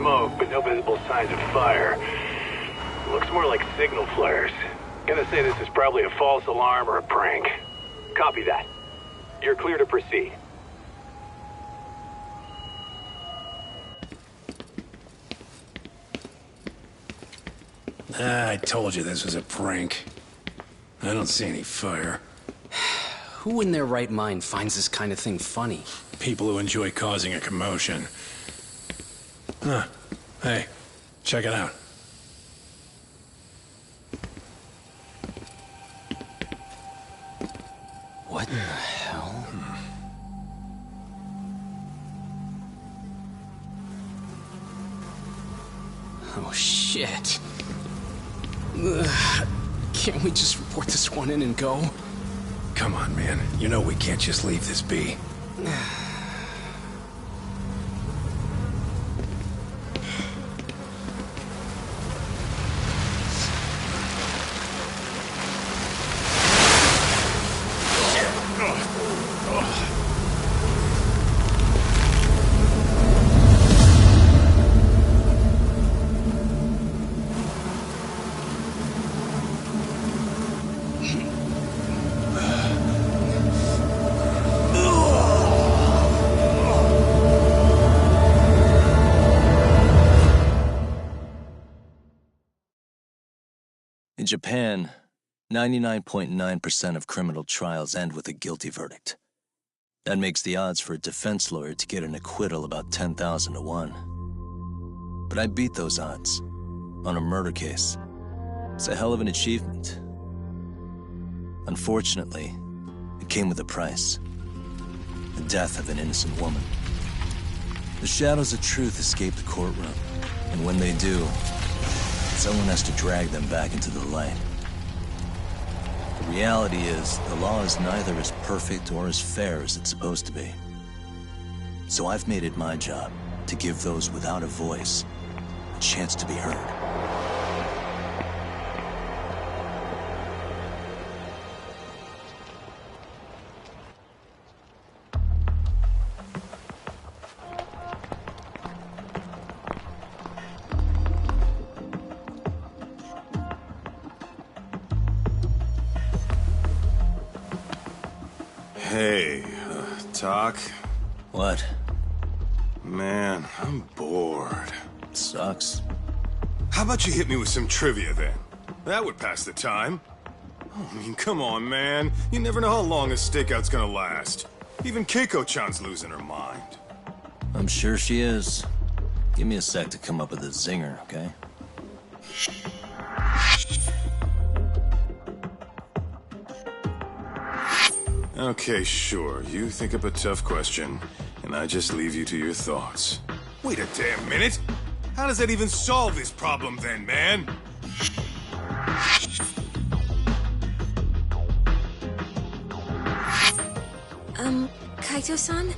smoke, but no visible signs of fire. Looks more like signal flares. Gonna say this is probably a false alarm or a prank. Copy that. You're clear to proceed. I told you this was a prank. I don't see any fire. Who in their right mind finds this kind of thing funny? People who enjoy causing a commotion. Huh. Hey, check it out. What in the hell? Oh, shit. Ugh. Can't we just report this one in and go? Come on, man. You know we can't just leave this be. In Japan, 99.9% of criminal trials end with a guilty verdict. That makes the odds for a defense lawyer to get an acquittal about 10,000 to 1. But I beat those odds on a murder case. It's a hell of an achievement. Unfortunately, it came with a price. The death of an innocent woman. The shadows of truth escape the courtroom, and when they do, someone has to drag them back into the light. The reality is, the law is neither as perfect or as fair as it's supposed to be. So I've made it my job to give those without a voice a chance to be heard. Hey, Talk? What? Man, I'm bored. Sucks. How about you hit me with some trivia then? That would pass the time. Oh, I mean, come on, man. You never know how long a stakeout's gonna last. Even Keiko-chan's losing her mind. I'm sure she is. Give me a sec to come up with a zinger, okay? Okay, sure. You think up a tough question, and I just leave you to your thoughts. Wait a damn minute! How does that even solve this problem then, man? Kaito-san?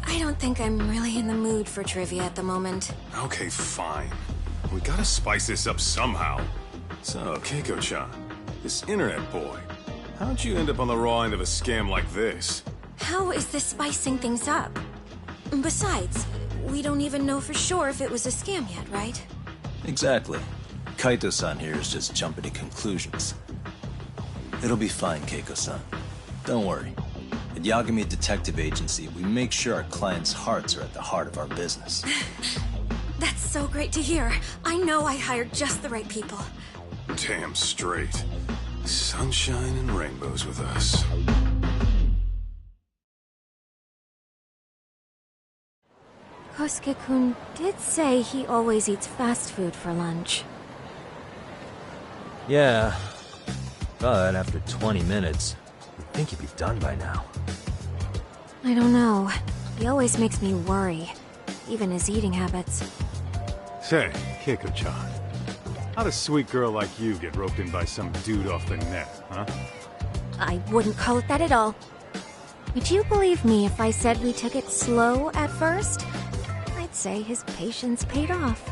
I don't think I'm really in the mood for trivia at the moment. Okay, fine. We gotta spice this up somehow. So, Keiko-chan, this internet boy, how'd you end up on the raw end of a scam like this? How is this spicing things up? Besides, we don't even know for sure if it was a scam yet, right? Exactly. Kaito-san here is just jumping to conclusions. It'll be fine, Keiko-san. Don't worry. At Yagami Detective Agency, we make sure our clients' hearts are at the heart of our business. That's so great to hear. I know I hired just the right people. Damn straight. Sunshine and rainbows with us. Kosuke-kun did say he always eats fast food for lunch. Yeah, but after 20 minutes, you'd think he'd be done by now. I don't know. He always makes me worry. Even his eating habits. Say, Keiko-chan, how'd a sweet girl like you get roped in by some dude off the net, huh? I wouldn't call it that at all. Would you believe me if I said we took it slow at first? I'd say his patience paid off.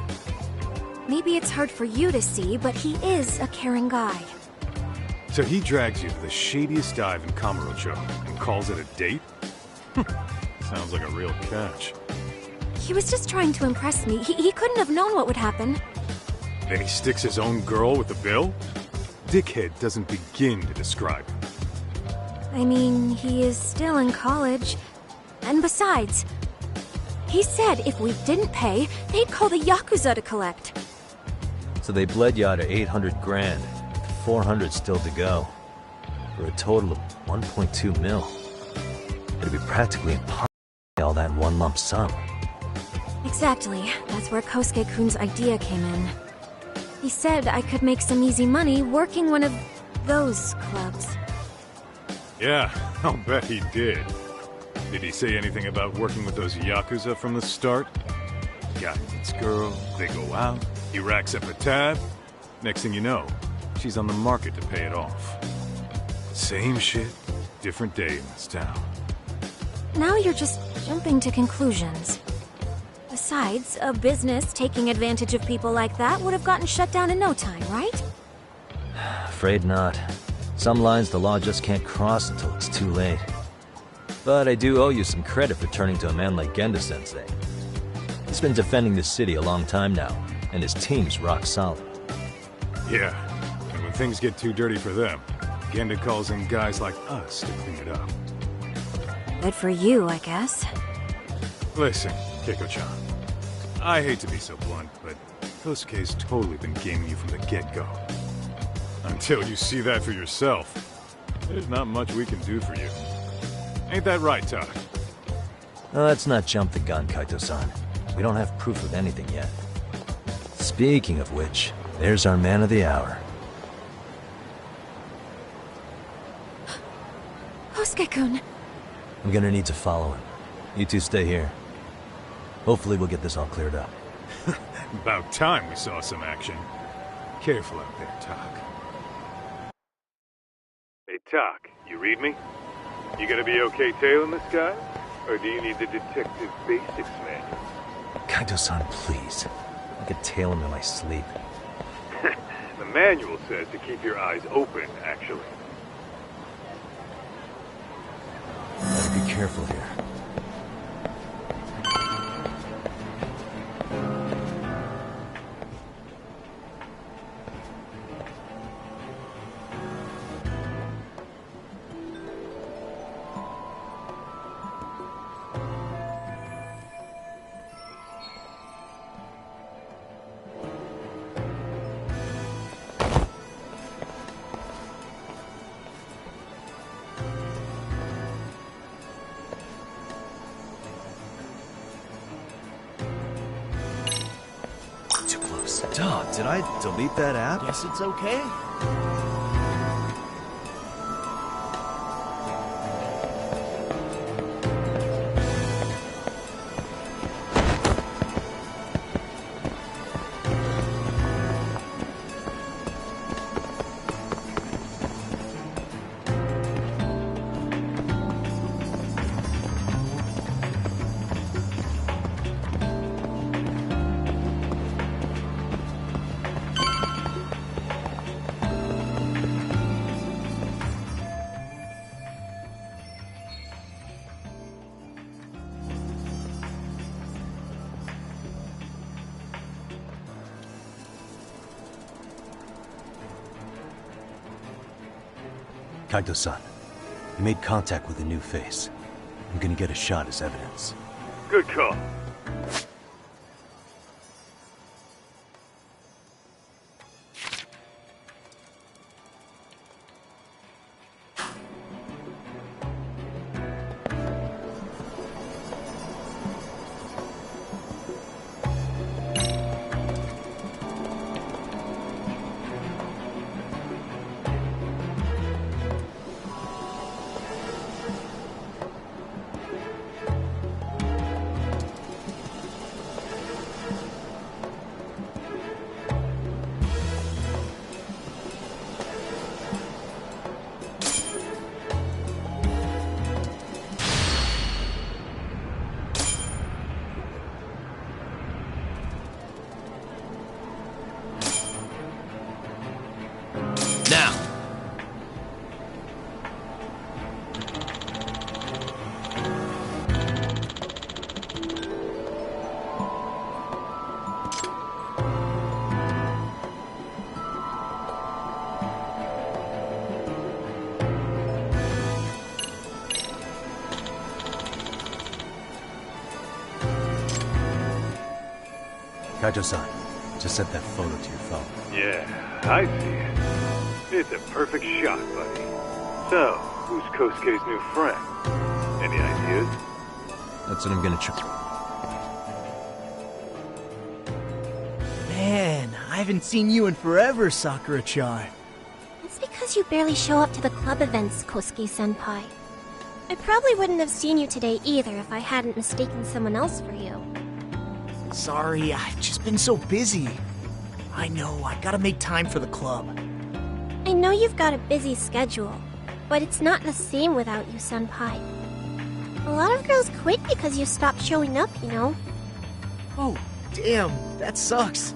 Maybe it's hard for you to see, but he is a caring guy. So he drags you to the shadiest dive in Kamurocho and calls it a date? Sounds like a real catch. He was just trying to impress me. He couldn't have known what would happen. Then he sticks his own girl with the bill? Dickhead doesn't begin to describe him. I mean, he is still in college. And besides, he said if we didn't pay, they'd call the Yakuza to collect. So they bled you out of 800 grand, with 400 still to go, for a total of 1.2 mil. It'd be practically impossible to pay all that in one lump sum. Exactly. That's where Kosuke-kun's idea came in. He said I could make some easy money working one of those clubs. Yeah, I'll bet he did. Did he say anything about working with those Yakuza from the start? Guy meets girl, they go out, he racks up a tab. Next thing you know, she's on the market to pay it off. Same shit, different day in this town. Now you're just jumping to conclusions. Besides, a business taking advantage of people like that would have gotten shut down in no time, right? Afraid not. Some lines the law just can't cross until it's too late. But I do owe you some credit for turning to a man like Genda-sensei. He's been defending the city a long time now, and his team's rock solid. Yeah, and when things get too dirty for them, Genda calls in guys like us to clean it up. Good for you, I guess. Listen, Keiko-chan. I hate to be so blunt, but Kosuke's totally been gaming you from the get-go. Until you see that for yourself, there's not much we can do for you. Ain't that right, Tak? No, let's not jump the gun, Kaito-san. We don't have proof of anything yet. Speaking of which, there's our man of the hour. Kosuke-kun. I'm gonna need to follow him. You two stay here. Hopefully we'll get this all cleared up. About time we saw some action. Careful out there, Tak. Hey, Tak, you read me? You gonna be okay tailing this guy? Or do you need the detective basics manual? Kaito-san, please. I could tail him in my sleep. The manual says to keep your eyes open, actually. Better be careful here. Dog, did I delete that app? Guess it's okay. Kaito-san, you made contact with a new face. I'm gonna get a shot as evidence. Good call. Kaijo-san, just sent that photo to your phone. Yeah, I see it. It's a perfect shot, buddy. So, who's Kosuke's new friend? Any ideas? That's what I'm gonna try. Man, I haven't seen you in forever, Sakura-chan. It's because you barely show up to the club events, Kosuke-senpai. I probably wouldn't have seen you today either if I hadn't mistaken someone else for you. Sorry, I've just been so busy. I know, I gotta make time for the club. I know you've got a busy schedule, but it's not the same without you, senpai. A lot of girls quit because you stopped showing up, you know? Oh, damn, that sucks.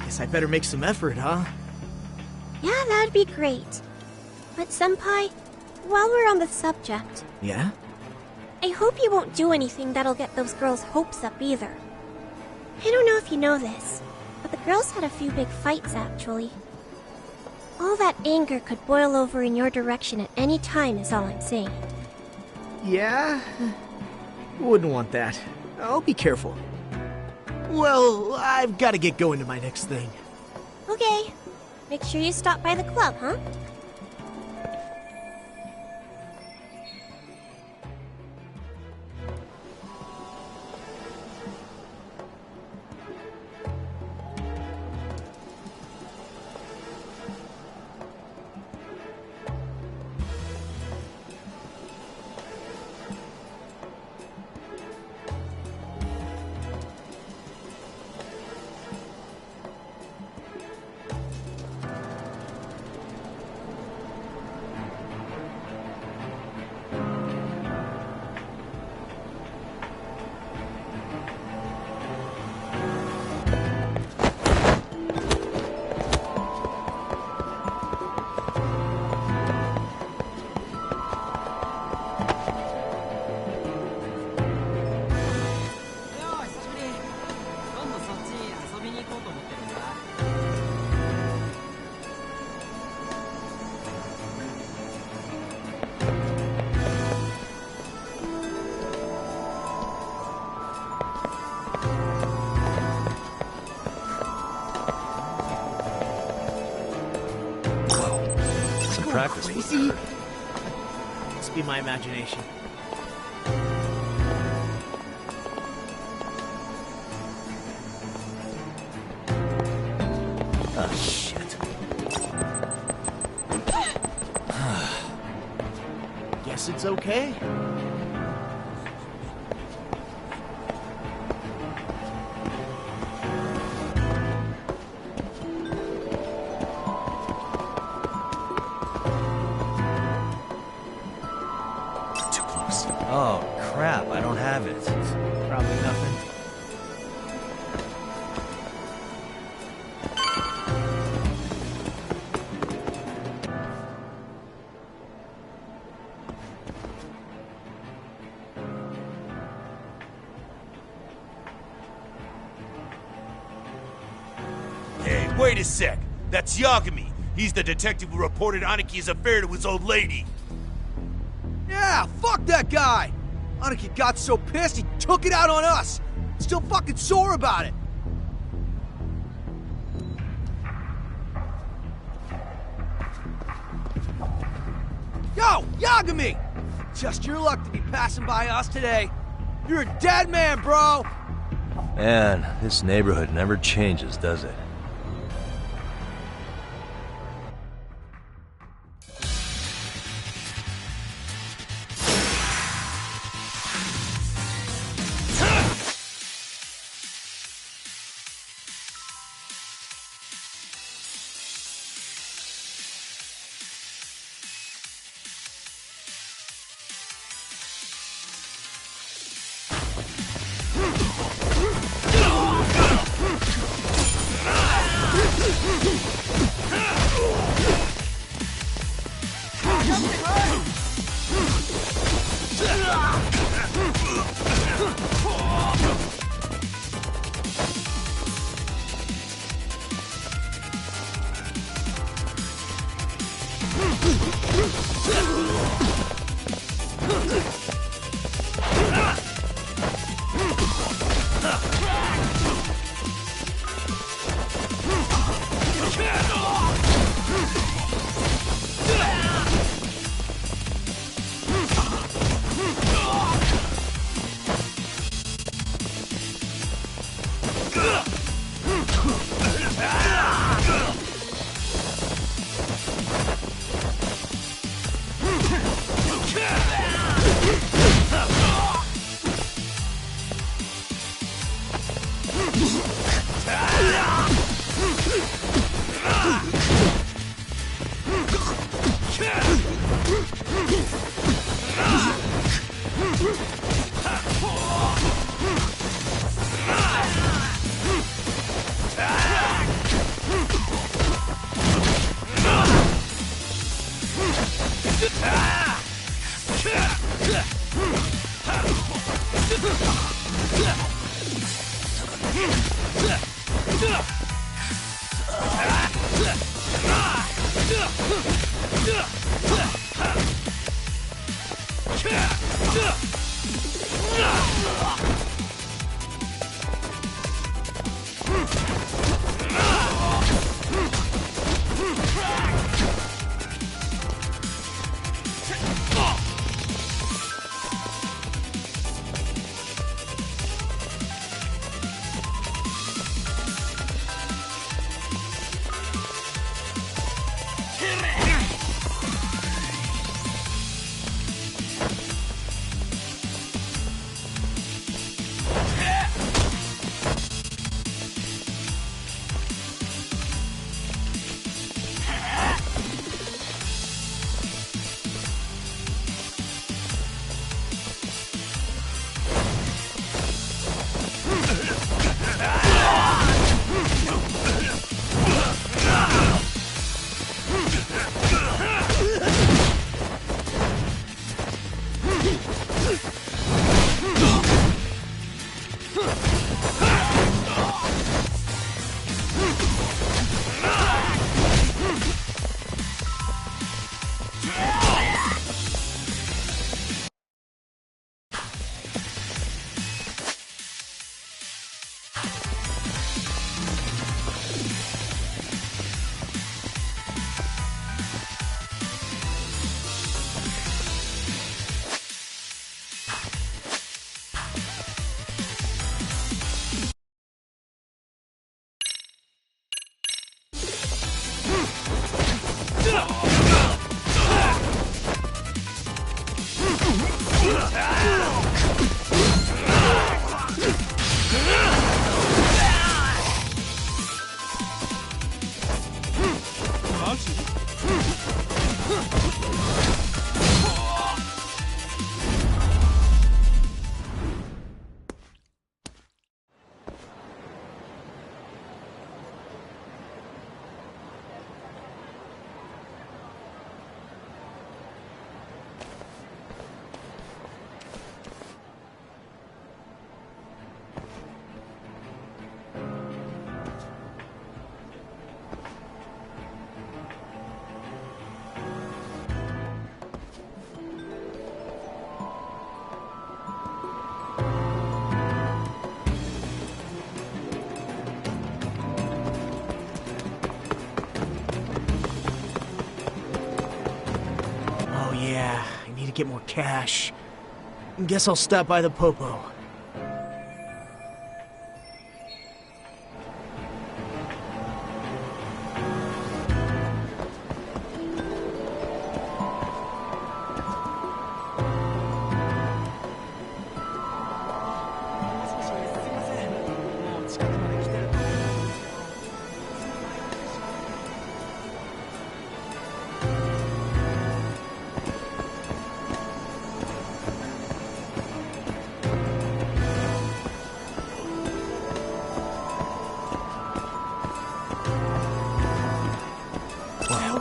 Guess I better make some effort, huh? Yeah, that'd be great. But senpai, while we're on the subject, Yeah? I hope you won't do anything that'll get those girls' hopes up either. I don't know if you know this, but the girls had a few big fights actually. All that anger could boil over in your direction at any time is all I'm saying. Yeah? Wouldn't want that. I'll be careful. Well, I've gotta get going to my next thing. Okay. Make sure you stop by the club, huh? Practice. Crazy? Must be my imagination. Ah, shit. Guess it's okay. Oh, crap, I don't have it. Probably nothing. Hey, wait a sec. That's Yagami. He's the detective who reported Aniki's affair to his old lady. Yeah, fuck that guy! Aniki got so pissed he took it out on us! Still fucking sore about it! Yo, Yagami! Just your luck to be passing by us today. You're a dead man, bro! Man, this neighborhood never changes, does it? Get more cash. Guess I'll stop by the Popo.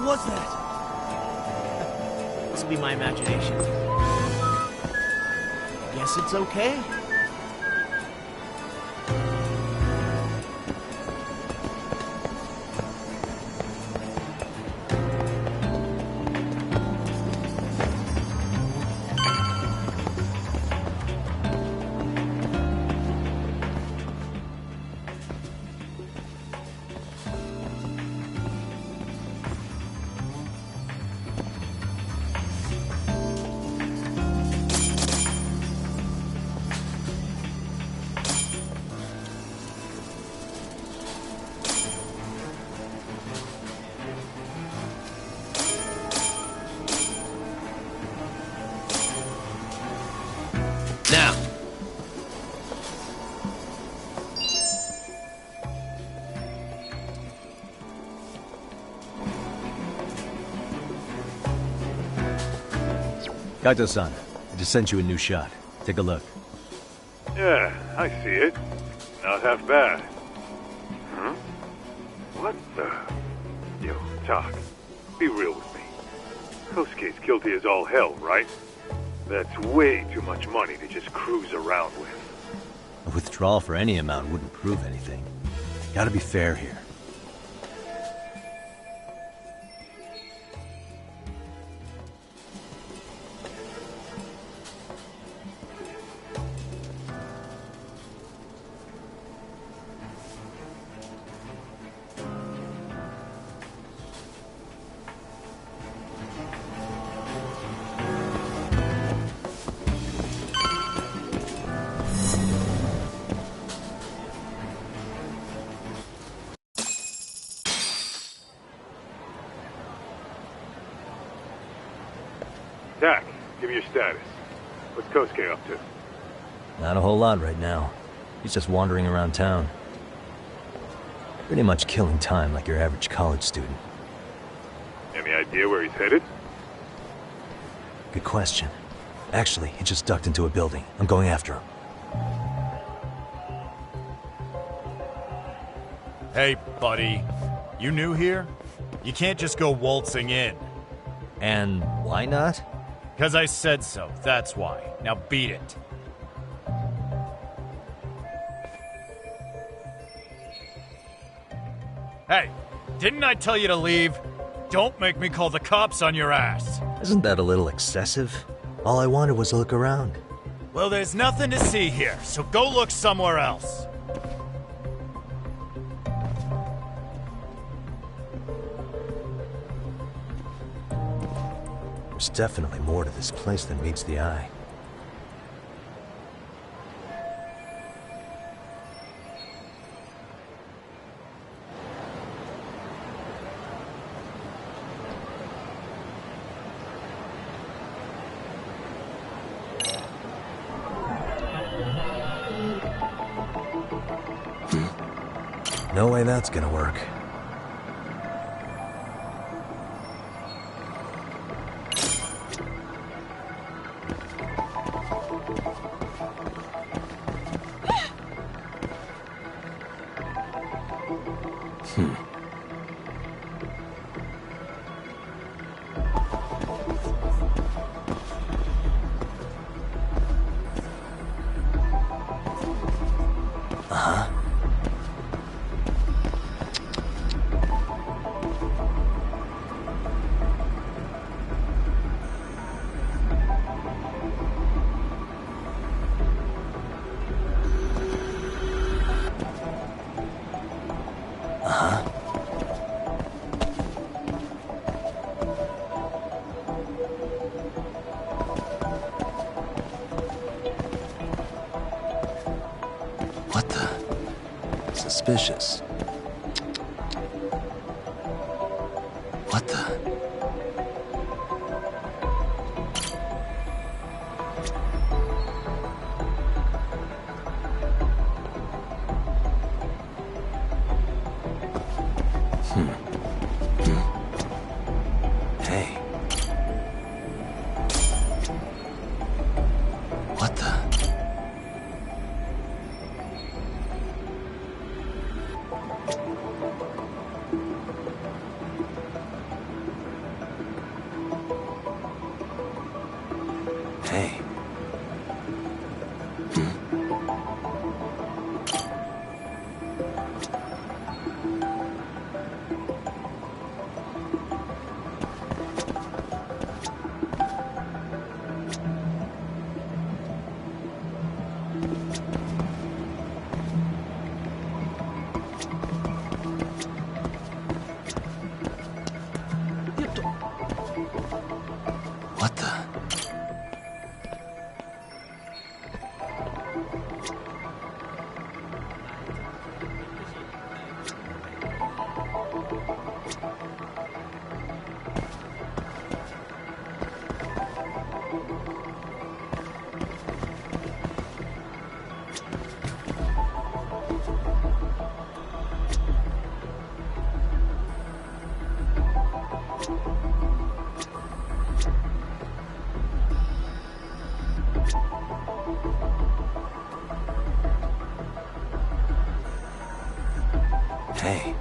Was that? Must be my imagination. Guess it's okay. Now! Kaito-san, I just sent you a new shot. Take a look. Yeah, I see it. Not half bad. Huh? What the... Yo, Talk. Be real with me. Kosuke's guilty as all hell, right? That's way too much money to just cruise around with. A withdrawal for any amount wouldn't prove anything. Gotta be fair here. Tack, give me your status. What's Kosuke up to? Not a whole lot right now. He's just wandering around town. Pretty much killing time like your average college student. Any idea where he's headed? Good question. Actually, he just ducked into a building. I'm going after him. Hey, buddy. You new here? You can't just go waltzing in. And why not? 'Cause I said so, that's why. Now beat it. Hey, didn't I tell you to leave? Don't make me call the cops on your ass. Isn't that a little excessive? All I wanted was to look around. Well, there's nothing to see here, so go look somewhere else. There's definitely more to this place than meets the eye. No way that's gonna work. What the? Suspicious. What the? Hey. What the? Hey. What the? Hey.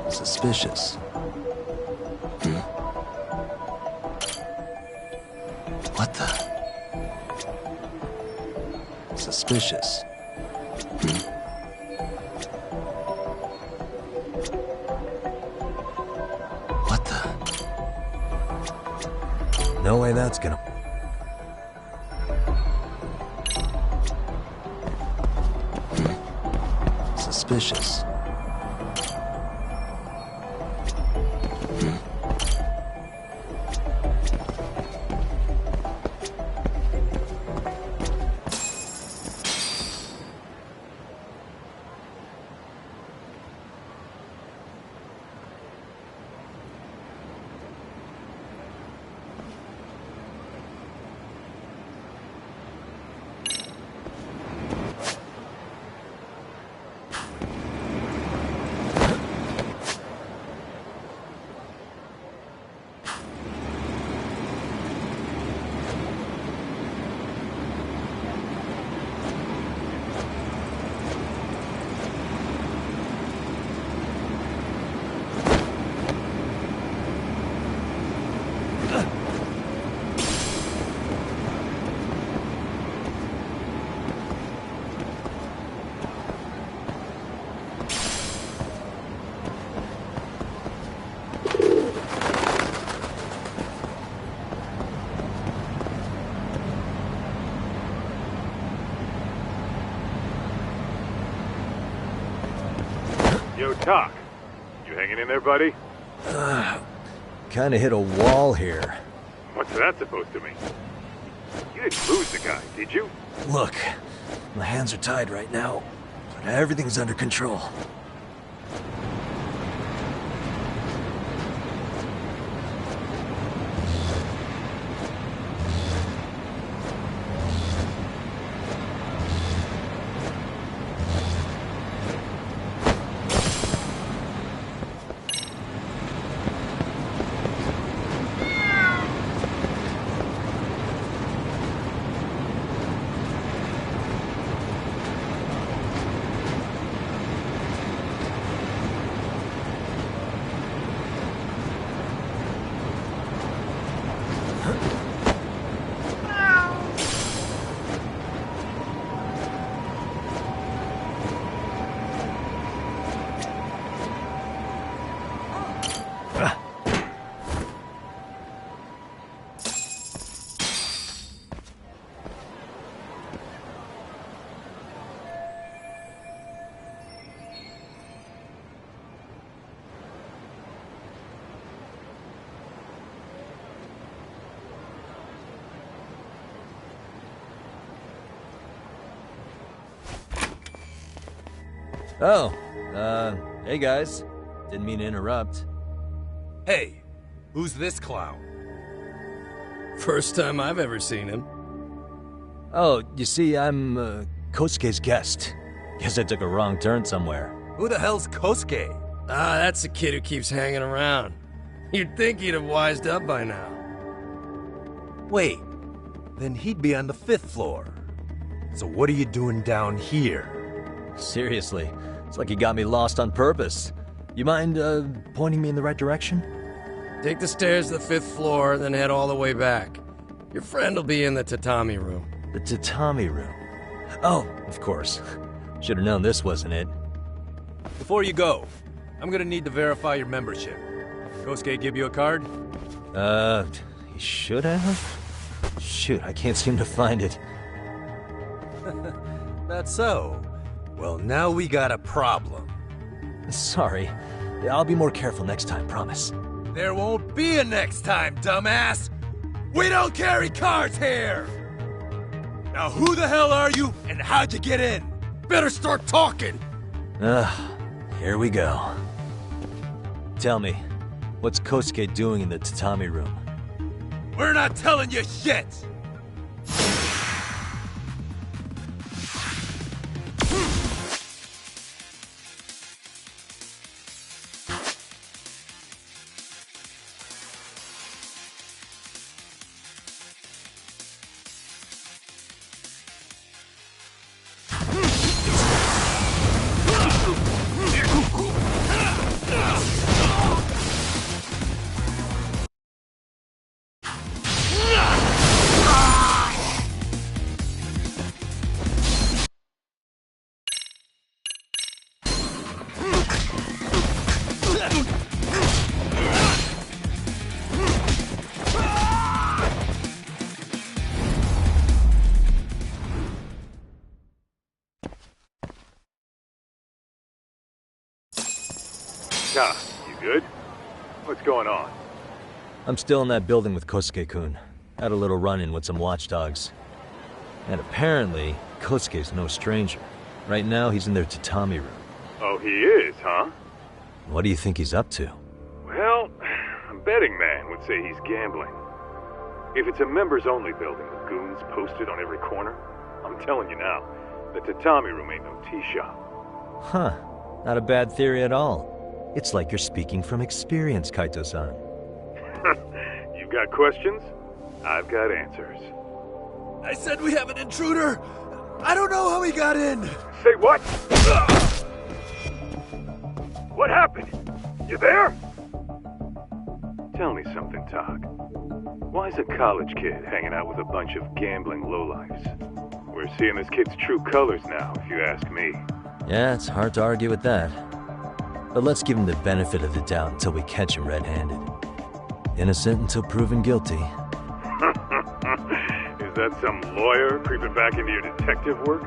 Suspicious. What the? Suspicious. What the? No way that's gonna... Suspicious. Doc, you hanging in there, buddy? Kinda hit a wall here. What's that supposed to mean? You didn't lose the guy, did you? Look, my hands are tied right now, but everything's under control. Oh, hey guys. Didn't mean to interrupt. Hey, who's this clown? First time I've ever seen him. Oh, you see, I'm, Kosuke's guest. Guess I took a wrong turn somewhere. Who the hell's Kosuke? Ah, that's the kid who keeps hanging around. You'd think he'd have wised up by now. Wait, then he'd be on the 5th floor. So what are you doing down here? Seriously, it's like you got me lost on purpose. You mind, pointing me in the right direction? Take the stairs to the 5th floor, then head all the way back. Your friend will be in the tatami room. The tatami room? Oh, of course. Should have known this wasn't it. Before you go, I'm gonna need to verify your membership. Kosuke give you a card? He should have? Shoot, I can't seem to find it. That's so. Well, now we got a problem. Sorry. I'll be more careful next time, promise. There won't be a next time, dumbass! We don't carry cards here! Now who the hell are you, and how'd you get in? Better start talking! Here we go. Tell me, what's Kosuke doing in the tatami room? We're not telling you shit! Doc, you good? What's going on? I'm still in that building with Kosuke-kun. Had a little run-in with some watchdogs. And apparently, Kosuke's no stranger. Right now, he's in their tatami room. Oh, he is, huh? What do you think he's up to? Well, a betting man would say he's gambling. If it's a members-only building with goons posted on every corner, I'm telling you now, the tatami room ain't no tea shop. Huh. Not a bad theory at all. It's like you're speaking from experience, Kaito-san. You got questions? I've got answers. I said we have an intruder! I don't know how he got in! Say what? What happened? You there? Tell me something, Tog. Why is a college kid hanging out with a bunch of gambling lowlifes? We're seeing this kid's true colors now, if you ask me. Yeah, it's hard to argue with that. But let's give him the benefit of the doubt until we catch him red-handed. Innocent until proven guilty. Is that some lawyer creeping back into your detective work?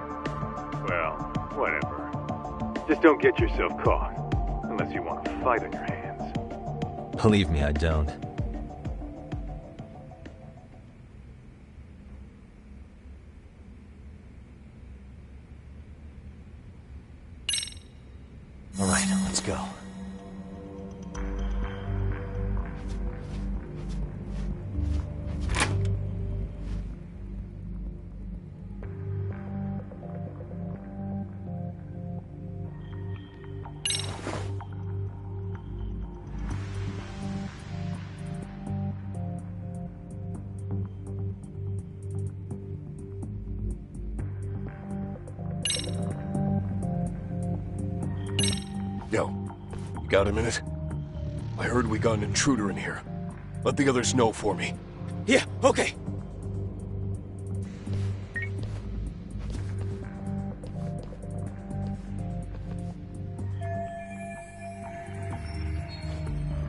Well, whatever. Just don't get yourself caught. Unless you want a fight on your hands. Believe me, I don't. All right, let's go. Yo, you got a minute? I heard we got an intruder in here. Let the others know for me. Yeah, okay.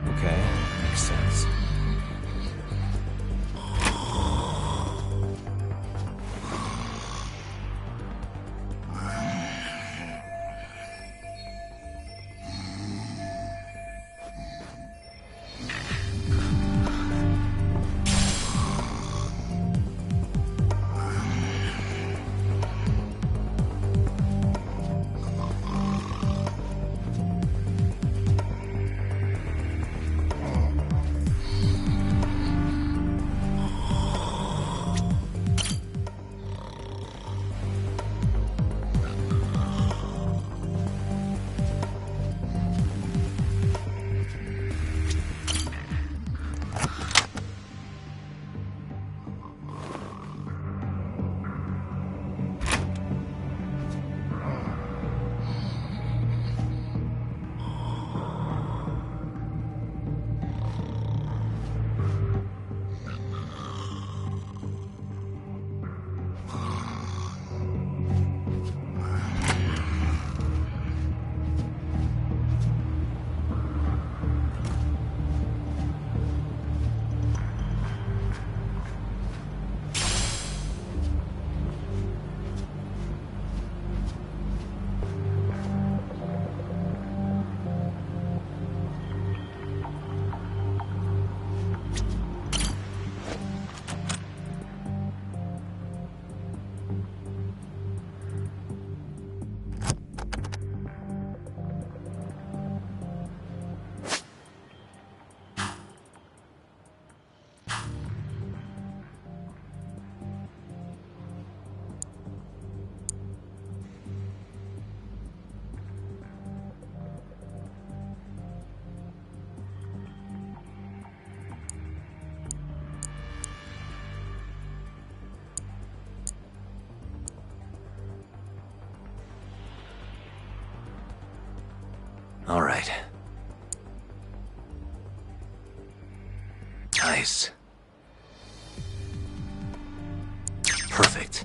Okay, makes sense. All right. Nice. Perfect.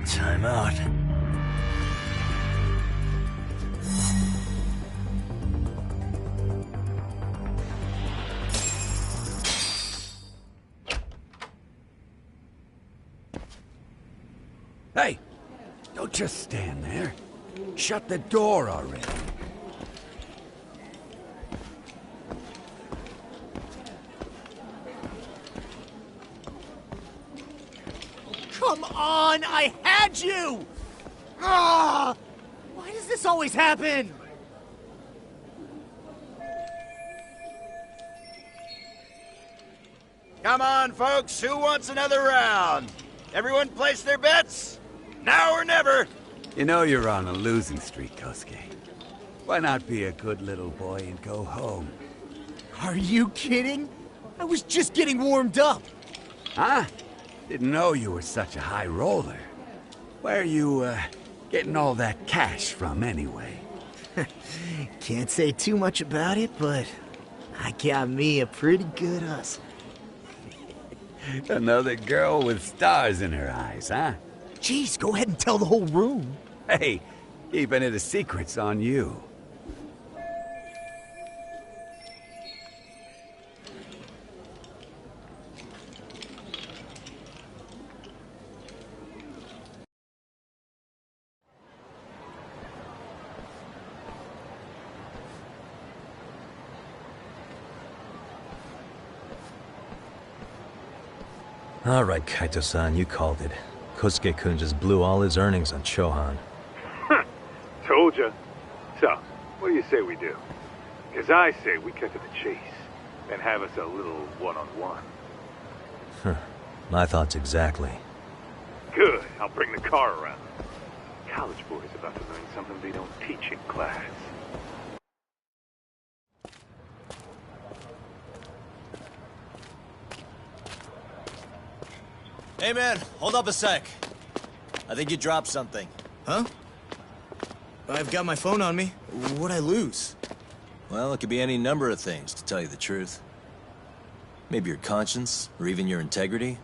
Time out. Hey! Don't just stand there. Shut the door already. Come on! I had you! Ah! Why does this always happen? Come on, folks. Who wants another round? Everyone place their bets? Now or never. You know you're on a losing streak, Kosuke. Why not be a good little boy and go home? Are you kidding? I was just getting warmed up. Huh? Didn't know you were such a high roller. Where are you, getting all that cash from, anyway? Can't say too much about it, but I got me a pretty good hustle. Another girl with stars in her eyes, huh? Jeez, go ahead and tell the whole room. Hey, keeping it a secret's on you. All right, Kaito-san, you called it. Kosuke-kun just blew all his earnings on Chohan. Told ya. So, what do you say we do? Because I say we cut to the chase and have us a little one-on-one. My thoughts exactly. Good. I'll bring the car around. College boys about to learn something they don't teach in class. Hey man, hold up a sec. I think you dropped something. Huh? I've got my phone on me. What'd I lose? Well, it could be any number of things, to tell you the truth. Maybe your conscience, or even your integrity.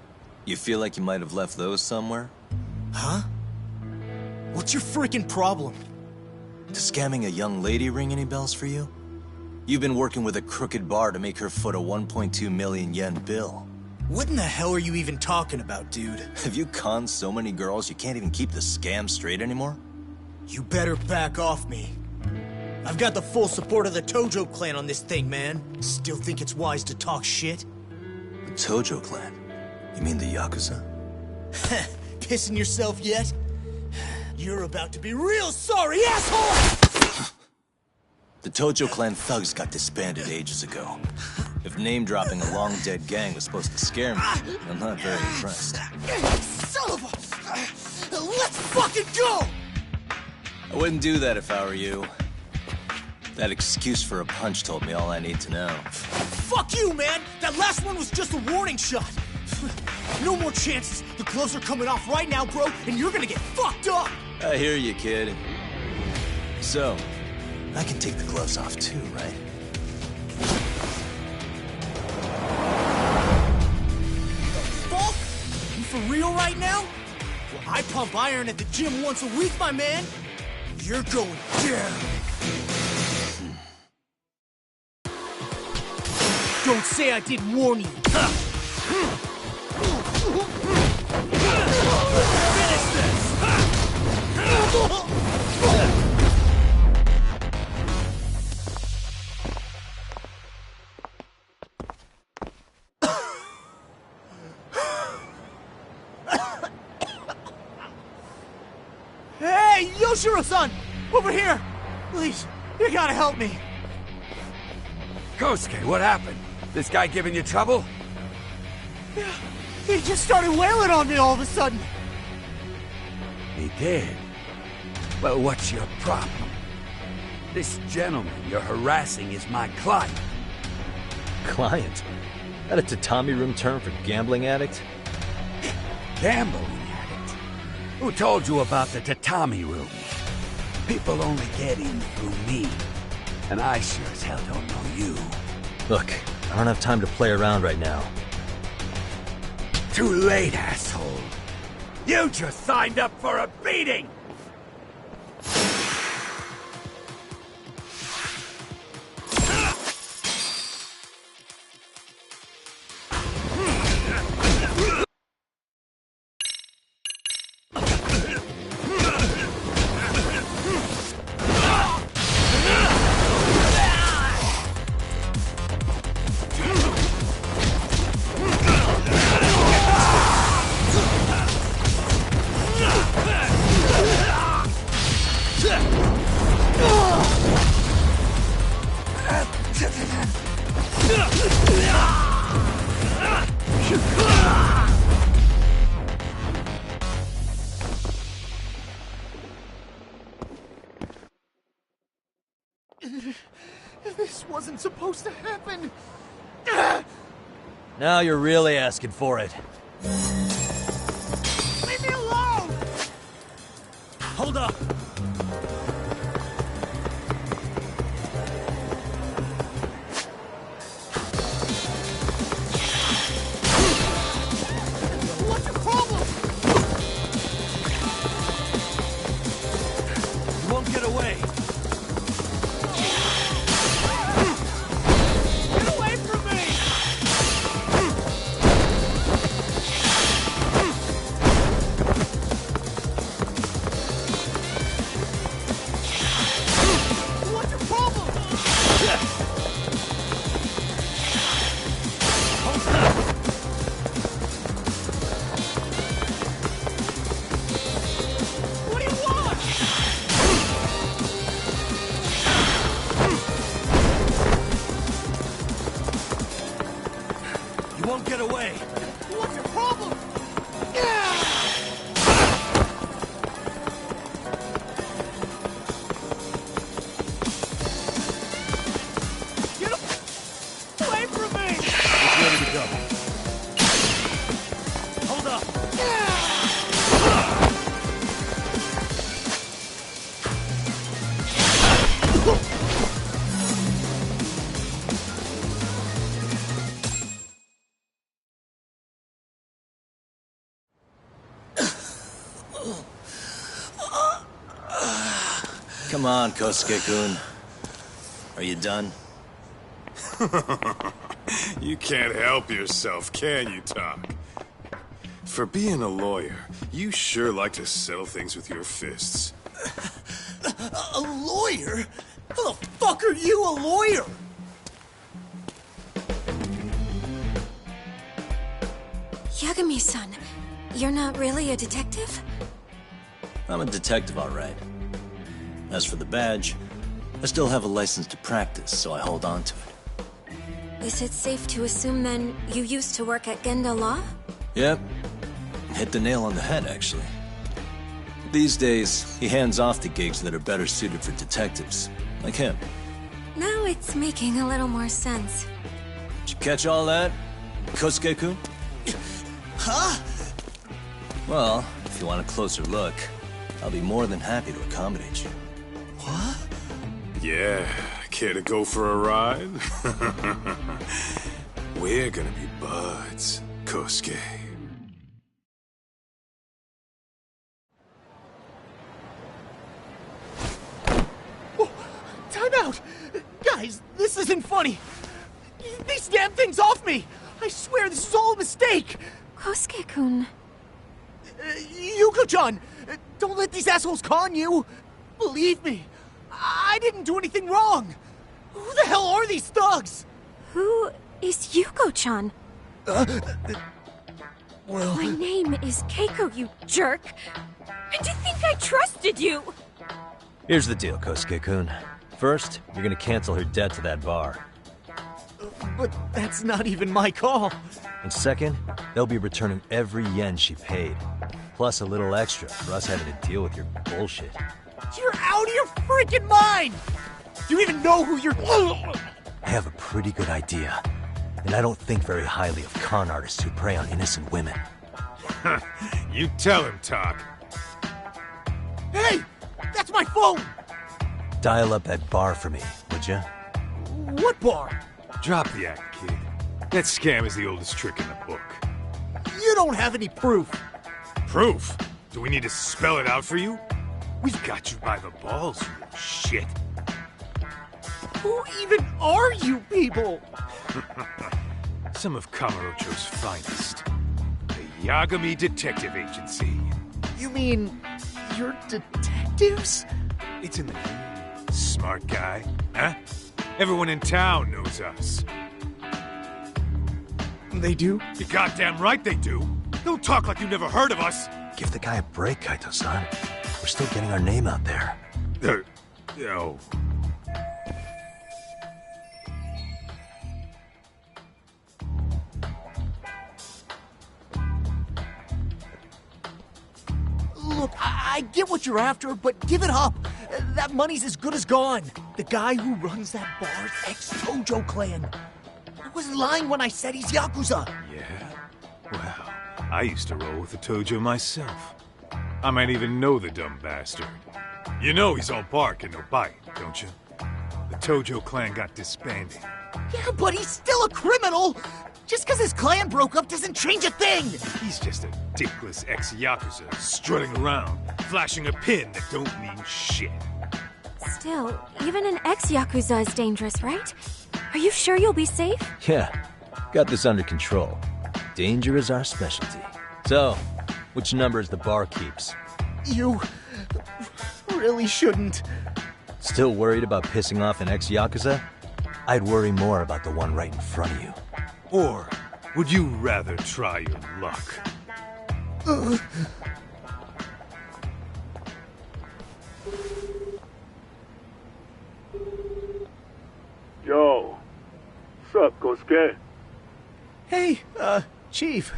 You feel like you might have left those somewhere? Huh? What's your freaking problem? Does scamming a young lady ring any bells for you? You've been working with a crooked bar to make her foot a 1.2 million yen bill. What in the hell are you even talking about, dude? Have you conned so many girls you can't even keep the scam straight anymore? You better back off me. I've got the full support of the Tojo clan on this thing, man. Still think it's wise to talk shit? The Tojo clan? You mean the Yakuza? Pissing yourself yet? You're about to be real sorry, asshole! The Tojo clan thugs got disbanded ages ago. If name-dropping a long-dead gang was supposed to scare me, I'm not very impressed. Son of a... Let's fucking go! I wouldn't do that if I were you. That excuse for a punch told me all I need to know. Fuck you, man! That last one was just a warning shot! No more chances! The gloves are coming off right now, bro, and you're gonna get fucked up! I hear you, kid. So, I can take the gloves off too, right? Fuck? You for real right now? Well, I pump iron at the gym once a week, my man. You're going down. Don't say I didn't warn you. Finish this! Hey, Yoshiro-san! Over here! Please, you gotta help me. Kosuke, what happened? This guy giving you trouble? Yeah, he just started wailing on me all of a sudden. He did? Well, what's your problem? This gentleman you're harassing is my client. Client? That a tatami room term for gambling addict? Gambling addict? Who told you about the tatami room? People only get in through me. And I sure as hell don't know you. Look, I don't have time to play around right now. Too late, asshole. You just signed up for a beating! This wasn't supposed to happen. Now you're really asking for it. Leave me alone! Hold up! What's your problem? You won't get away. Get away from me! What's your problem? What do you want? You won't get away. What's your problem? Get away from me! It's ready to go. Hold up. Come on, Kosuke-kun. Are you done? You can't help yourself, can you, Talk? For being a lawyer, you sure like to settle things with your fists. A lawyer? How the fuck are you a lawyer? Yagami-san, you're not really a detective? I'm a detective, all right. As for the badge, I still have a license to practice, so I hold on to it. Is it safe to assume then you used to work at Genda Law? Yep. Hit the nail on the head, actually. These days, he hands off to gigs that are better suited for detectives, like him. Now it's making a little more sense. Did you catch all that, Kosuke-kun? Huh? Well, if you want a closer look, I'll be more than happy to accommodate you. What? Yeah, care to go for a ride? We're gonna be buds, Kosuke. Time out! Guys, this isn't funny! These damn things off me! I swear this is all a mistake! Kosuke-kun. Yuko-chan! Don't let these assholes con you! Believe me, I didn't do anything wrong! Who the hell are these thugs? Who is Yuko-chan? Well... My name is Keiko, you jerk! And to think I trusted you! Here's the deal, Kosuke-kun. First, you're gonna cancel her debt to that bar. But that's not even my call. And second, they'll be returning every yen she paid. Plus a little extra for us having to deal with your bullshit. You're out of your freaking mind! Do you even know who you're... I have a pretty good idea. And I don't think very highly of con artists who prey on innocent women. You tell him, Talk. Hey! That's my phone! Dial up that bar for me, would ya? What bar? Drop the act, kid. That scam is the oldest trick in the book. You don't have any proof. Proof? Do we need to spell it out for you? We've got you by the balls, you little shit. Who even are you people? Some of Kamurocho's finest. The Yagami Detective Agency. You mean... you're detectives? It's in the name. Smart guy, huh? Everyone in town knows us. They do? You're goddamn right they do. Don't talk like you never heard of us. Give the guy a break, Kaito-san. We're still getting our name out there. No. Look, I get what you're after, but give it up. That money's as good as gone. The guy who runs that bar's ex-Tojo clan. I wasn't lying when I said he's Yakuza. Yeah? Well, I used to roll with the Tojo myself. I might even know the dumb bastard. You know he's all bark and no bite, don't you? The Tojo clan got disbanded. Yeah, but he's still a criminal! Just because his clan broke up doesn't change a thing! He's just a dickless ex-Yakuza strutting around, flashing a pin that don't mean shit. Still, even an ex-Yakuza is dangerous, right? Are you sure you'll be safe? Yeah, got this under control. Danger is our specialty. So, which numbers the bar keeps? You... really shouldn't. Still worried about pissing off an ex-Yakuza? I'd worry more about the one right in front of you. Or would you rather try your luck? Yo, what's up, Kosuke? Hey, Chief.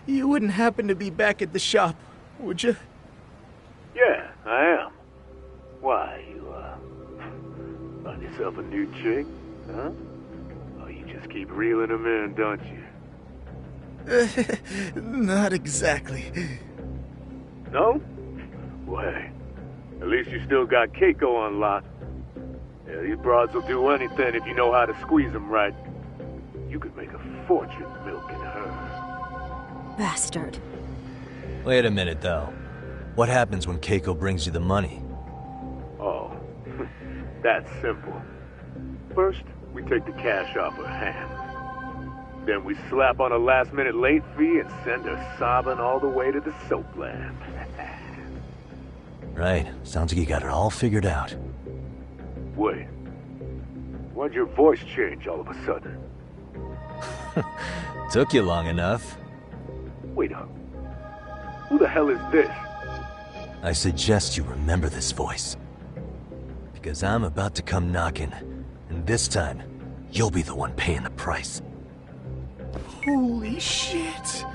You wouldn't happen to be back at the shop, would you? Yeah, I am. Why, you, find yourself a new chick, huh? Oh, you just keep reeling them in, don't you? Not exactly. No? Well, hey, at least you still got Keiko on lock. Yeah, these broads will do anything if you know how to squeeze them right. You could make a fortune milking her. Bastard. Wait a minute, though. What happens when Keiko brings you the money? Oh, that's simple. First, we take the cash off her hand. Then we slap on a last-minute late fee and send her sobbing all the way to the soapland. Right. Sounds like you got it all figured out. Wait. Why'd your voice change all of a sudden? Took you long enough. Wait up. Who the hell is this? I suggest you remember this voice. Because I'm about to come knocking, and this time, you'll be the one paying the price. Holy shit.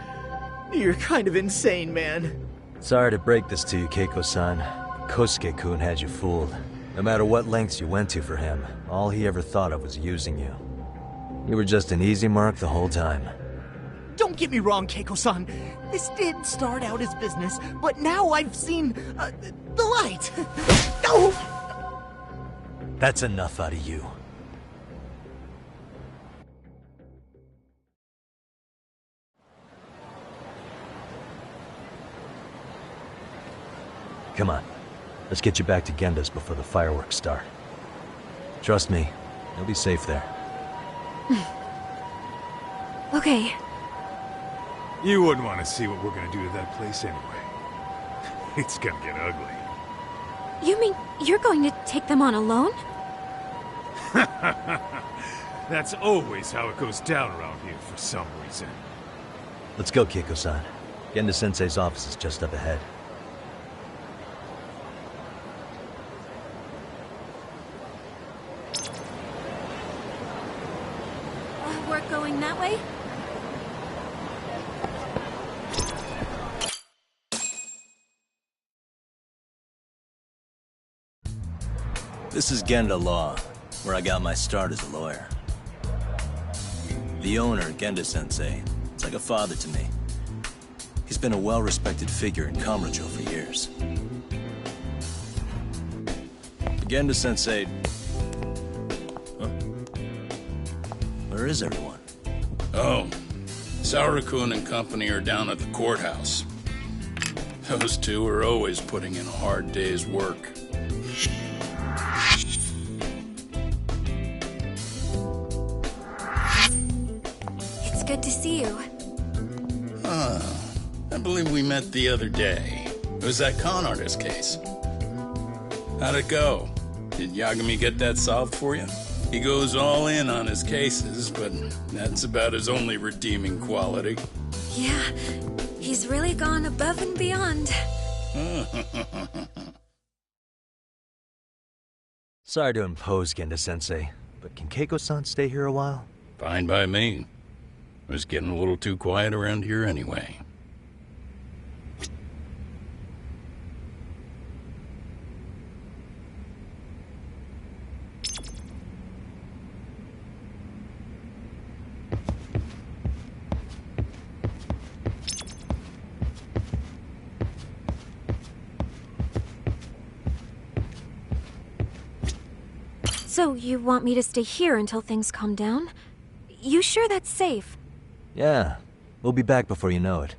You're kind of insane, man. Sorry to break this to you, Keiko-san. Kosuke-kun had you fooled. No matter what lengths you went to for him, all he ever thought of was using you. You were just an easy mark the whole time. Don't get me wrong, Keiko-san. This did start out as business, but now I've seen the light. No! That's enough out of you. Come on. Let's get you back to Genda's before the fireworks start. Trust me, you'll be safe there. Okay. You wouldn't want to see what we're gonna do to that place anyway. It's gonna get ugly. You mean you're going to take them on alone? That's always how it goes down around here for some reason. Let's go, Keiko-san. Genda-sensei's office is just up ahead. We're going that way? This is Genda Law, where I got my start as a lawyer. The owner, Genda-sensei, is like a father to me. He's been a well-respected figure in Kamurocho for years. Genda-sensei... Huh? Where is everyone? Oh, Saura-kun and company are down at the courthouse. Those two are always putting in a hard day's work. It's good to see you. I believe we met the other day. It was that con artist case. How'd it go? Did Yagami get that solved for you? He goes all in on his cases, but that's about his only redeeming quality. Yeah, he's really gone above and beyond. Sorry to impose, Genda-sensei, but can Keiko-san stay here a while? Fine by me. It was getting a little too quiet around here anyway. So, you want me to stay here until things calm down? You sure that's safe? Yeah, we'll be back before you know it.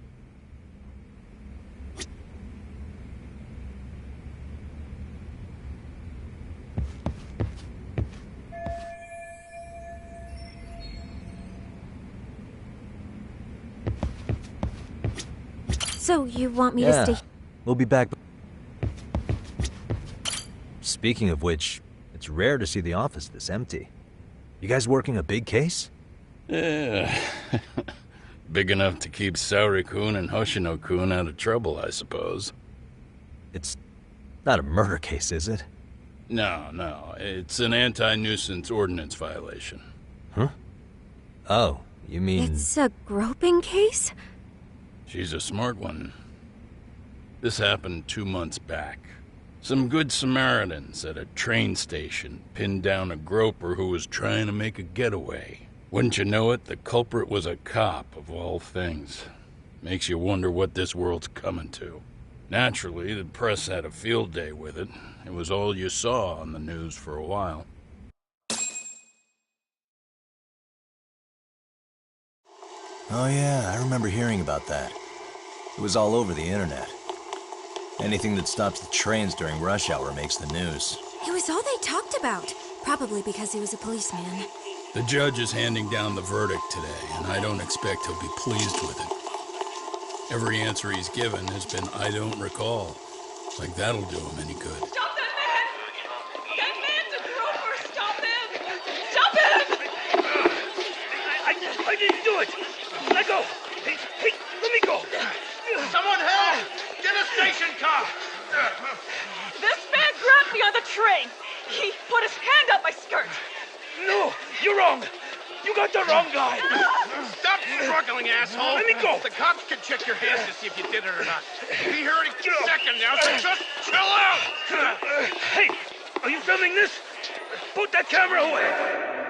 So, you want me to stay... We'll be back. Speaking of which, it's rare to see the office this empty. You guys working a big case? Yeah. Big enough to keep Saori-kun and Hoshino-kun out of trouble, I suppose. It's not a murder case, is it? No. It's an anti-nuisance ordinance violation. Huh? Oh, you mean... It's a groping case? She's a smart one. This happened 2 months back. Some good Samaritans at a train station pinned down a groper who was trying to make a getaway. Wouldn't you know it, the culprit was a cop, of all things. Makes you wonder what this world's coming to. Naturally, the press had a field day with it. It was all you saw on the news for a while. Oh yeah, I remember hearing about that. It was all over the internet. Anything that stops the trains during rush hour makes the news. It was all they talked about. Probably because he was a policeman. The judge is handing down the verdict today, and I don't expect he'll be pleased with it. Every answer he's given has been, I don't recall. Like that'll do him any good. Stop that man! That man's a groper! Stop him! Stop him! I didn't do it! Let go! Hey, let me go! Someone help! Get a station car! This man grabbed me on the train! He put his hand up my skirt! No! You're wrong! You got the wrong guy! Stop struggling, asshole! Let me go! The cops can check your hands to see if you did it or not. We'll be here any second now, so just chill out! Hey! Are you filming this? Put that camera away!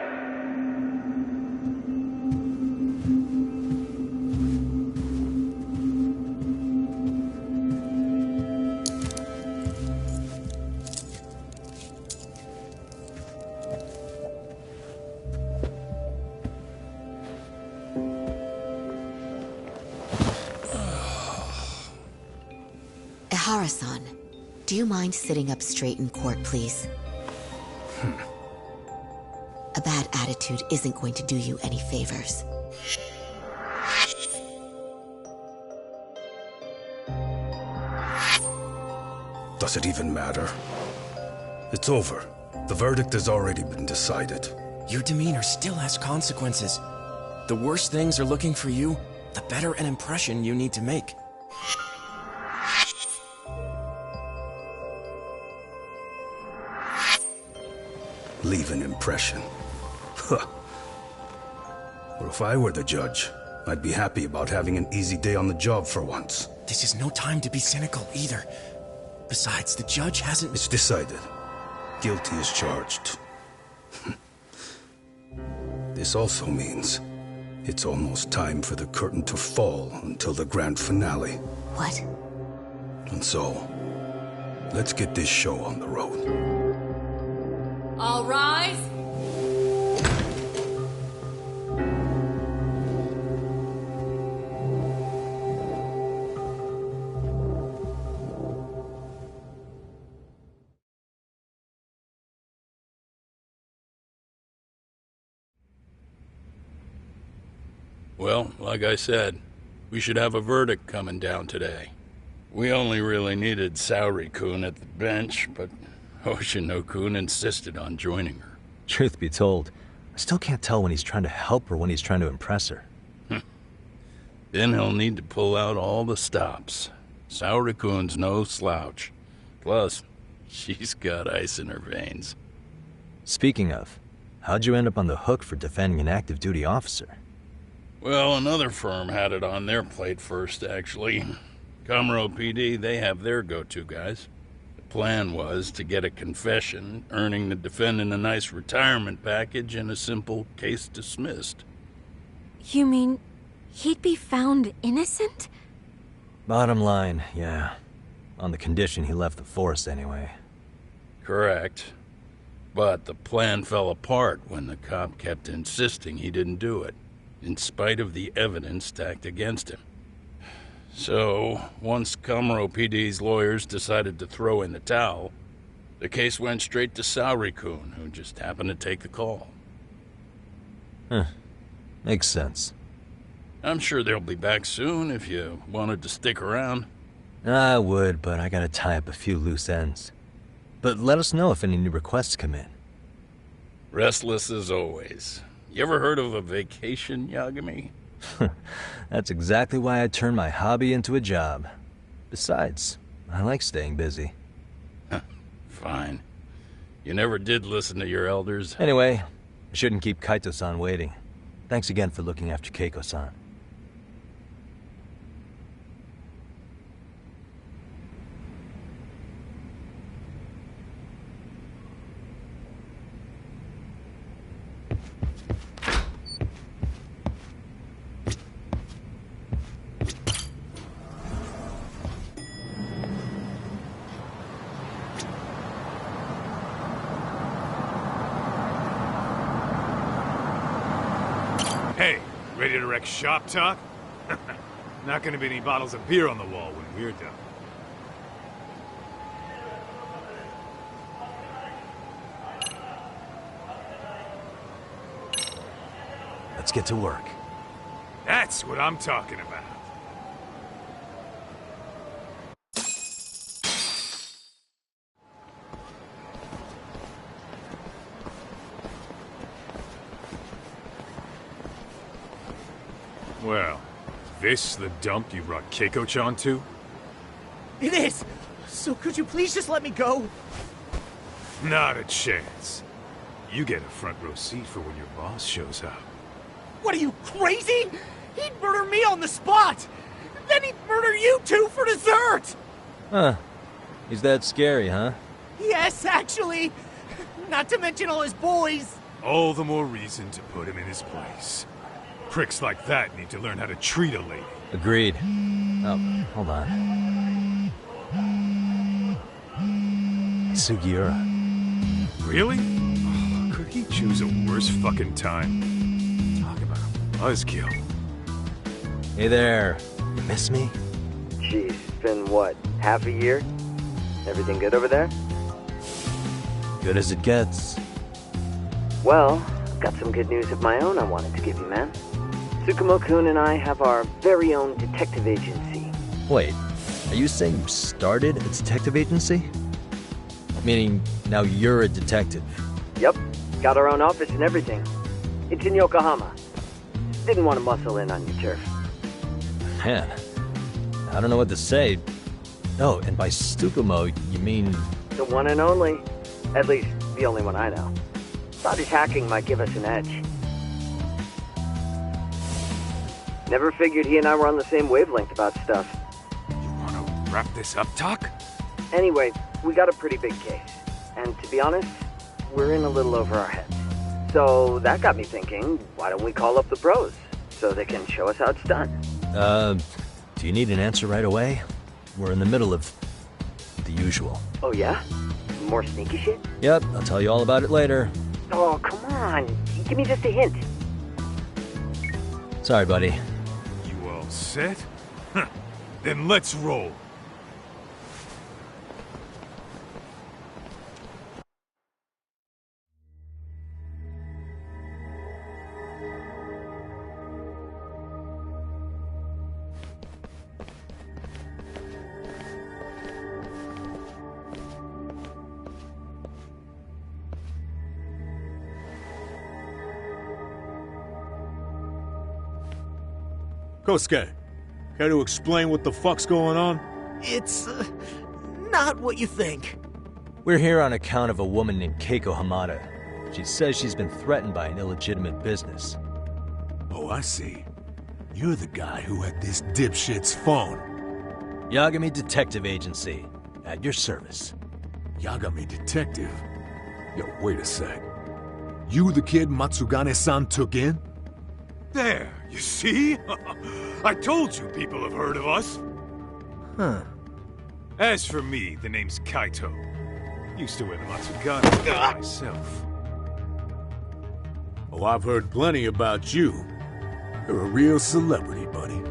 Ihara-san, do you mind sitting up straight in court, please? A bad attitude isn't going to do you any favors. Does it even matter? It's over. The verdict has already been decided. Your demeanor still has consequences. The worse things are looking for you, the better an impression you need to make. Leave an impression. Huh. Well, if I were the judge, I'd be happy about having an easy day on the job for once. This is no time to be cynical either. Besides, the judge hasn't... It's decided. guilty as charged. This also means it's almost time for the curtain to fall until the grand finale. What? And so, let's get this show on the road. All rise. Well, like I said, we should have a verdict coming down today. We only really needed Saori-kun at the bench, but Hoshino-kun insisted on joining her. Truth be told, I still can't tell when he's trying to help or when he's trying to impress her. Then he'll need to pull out all the stops. Saori-kun's no slouch. Plus, she's got ice in her veins. Speaking of, how'd you end up on the hook for defending an active duty officer? Well, another firm had it on their plate first, actually. Kamuro PD, they have their go-to guys. The plan was to get a confession, earning the defendant a nice retirement package and a simple case dismissed. You mean he'd be found innocent? Bottom line, yeah. On the condition he left the force anyway. Correct. But the plan fell apart when the cop kept insisting he didn't do it, in spite of the evidence stacked against him. So, once Kamuro PD's lawyers decided to throw in the towel, the case went straight to Saori-kun, who just happened to take the call. Huh. Makes sense. I'm sure they'll be back soon if you wanted to stick around. I would, but I gotta tie up a few loose ends. But let us know if any new requests come in. Restless as always. You ever heard of a vacation, Yagami? That's exactly why I turned my hobby into a job. Besides, I like staying busy. Fine. You never did listen to your elders. Anyway, I shouldn't keep Kaito-san waiting. Thanks again for looking after Keiko-san. Hey, ready to wreck shop talk? Not gonna be any bottles of beer on the wall when we're done. Let's get to work. That's what I'm talking about. Well, this the dump you brought Keiko-chan to? It is! So could you please just let me go? Not a chance. You get a front row seat for when your boss shows up. What are you, crazy? He'd murder me on the spot! Then he'd murder you two for dessert! Huh. He's that scary, huh? Yes, actually! Not to mention all his boys! All the more reason to put him in his place. Pricks like that need to learn how to treat a lady. Agreed. Oh, hold on. Sugiura. Really? Oh, could he choose a worse fucking time? Talk about a buzzkill. Hey there. You miss me? Geez, it's been what, half a year? Everything good over there? Good as it gets. Well, I've got some good news of my own I wanted to give you, man. Tsukumo-kun and I have our very own detective agency. Wait, are you saying you started a detective agency? Meaning, now you're a detective? Yep, got our own office and everything. It's in Yokohama. Didn't want to muscle in on your turf. Man, I don't know what to say. Oh, and by Tsukumo, you mean... The one and only. At least, the only one I know. Thought his hacking might give us an edge. Never figured he and I were on the same wavelength about stuff. You wanna wrap this up, Talk? Anyway, we got a pretty big case. and to be honest, we're in a little over our heads. So that got me thinking, why don't we call up the pros so they can show us how it's done? Do you need an answer right away? We're in the middle of the usual. Oh yeah? More sneaky shit? Yep, I'll tell you all about it later. Oh, come on. Give me just a hint. Sorry, buddy. You all set? Then let's roll. Kosuke, care to explain what the fuck's going on? It's, not what you think. We're here on account of a woman named Keiko Hamada. She says she's been threatened by an illegitimate business. Oh, I see. You're the guy who had this dipshit's phone. Yagami Detective Agency. At your service. Yagami Detective? Yo, wait a sec. You the kid Matsugane-san took in? There, you see? I told you people have heard of us. Huh. As for me, the name's Kaito. Used to wear the Matsugane myself. Oh, I've heard plenty about you. You're a real celebrity, buddy.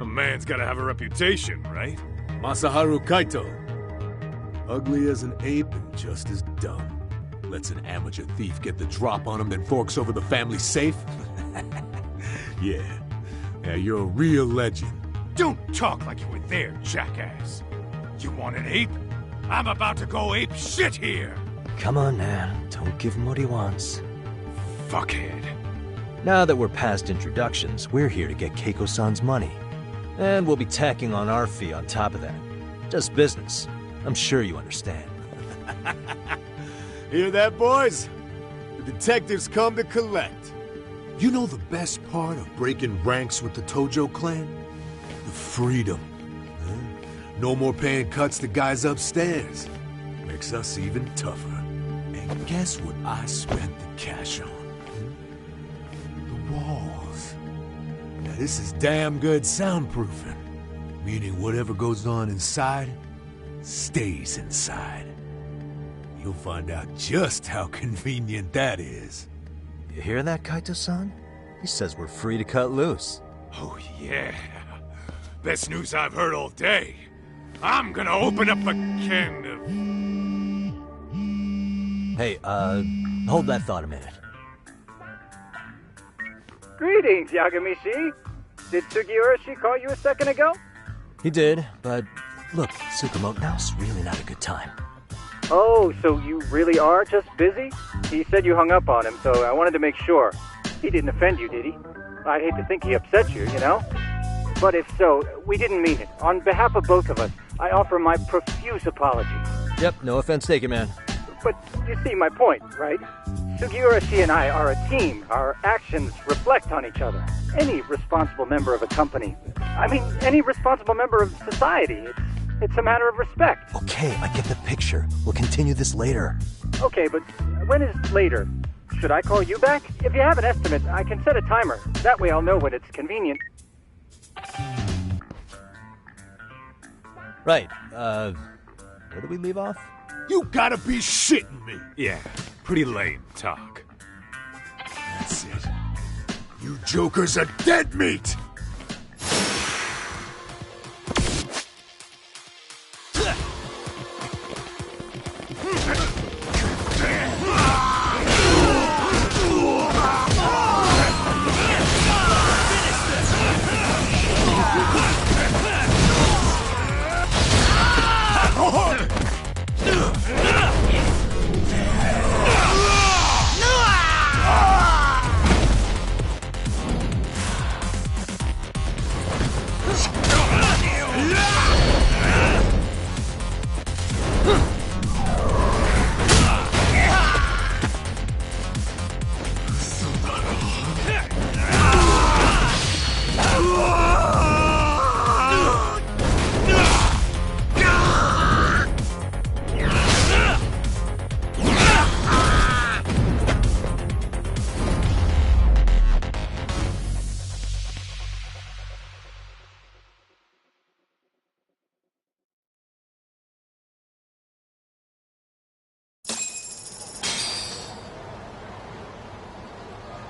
A man's gotta have a reputation, right? Masaharu Kaito. Ugly as an ape and just as dumb. Lets an amateur thief get the drop on him, then forks over the family safe? Yeah, you're a real legend. Don't talk like you were there, jackass. You want an ape? I'm about to go ape shit here. Come on now, don't give him what he wants. Fuckhead. Now that we're past introductions, we're here to get Keiko-san's money. And we'll be tacking on our fee on top of that. Just business. I'm sure you understand. Hear that, boys? The detectives come to collect. You know the best part of breaking ranks with the Tojo clan? The freedom. Huh? No more paying cuts to guys upstairs. Makes us even tougher. And guess what I spent the cash on? The walls. Now this is damn good soundproofing. Meaning whatever goes on inside, stays inside. You'll find out just how convenient that is. You hear that, Kaito-san? He says we're free to cut loose. Oh, yeah. Best news I've heard all day. I'm gonna open up a can of... Hey, hold that thought a minute. Greetings, Yagami-shi. Did Sugiura-shi call you a second ago? He did, but look, Tsukumo, now's really not a good time. Oh, so you really are just busy? He said you hung up on him, so I wanted to make sure. He didn't offend you, did he? I'd hate to think he upset you, you know? But if so, we didn't mean it. On behalf of both of us, I offer my profuse apologies. Yep, no offense taken, man. But you see my point, right? Sugiura-shi and I are a team. Our actions reflect on each other. Any responsible member of a company, any responsible member of society, it's a matter of respect. Okay, I get the picture. We'll continue this later. Okay, but when is later? Should I call you back? If you have an estimate, I can set a timer. That way I'll know when it's convenient. Right, where do we leave off? You gotta be shitting me! Yeah, pretty lame talk. That's it. You jokers are dead meat!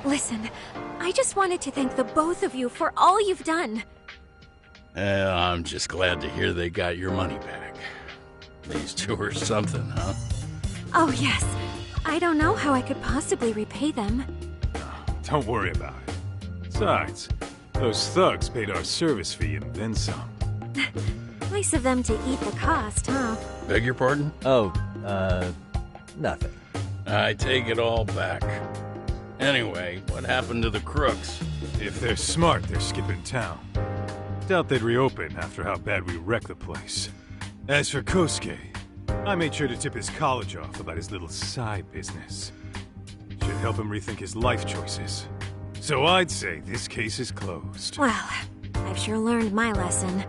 Listen, I just wanted to thank the both of you for all you've done. I'm just glad to hear they got your money back. These two are something, huh? Oh, yes. I don't know how I could possibly repay them. Don't worry about it. Besides, those thugs paid our service fee and then some. Nice of them to eat the cost, huh? Beg your pardon? Oh, nothing. I take it all back. Anyway, what happened to the crooks? If they're smart, they're skipping town. Doubt they'd reopen after how bad we wrecked the place. As for Kosuke, I made sure to tip his college off about his little side business. Should help him rethink his life choices. So I'd say this case is closed. Well, I've sure learned my lesson.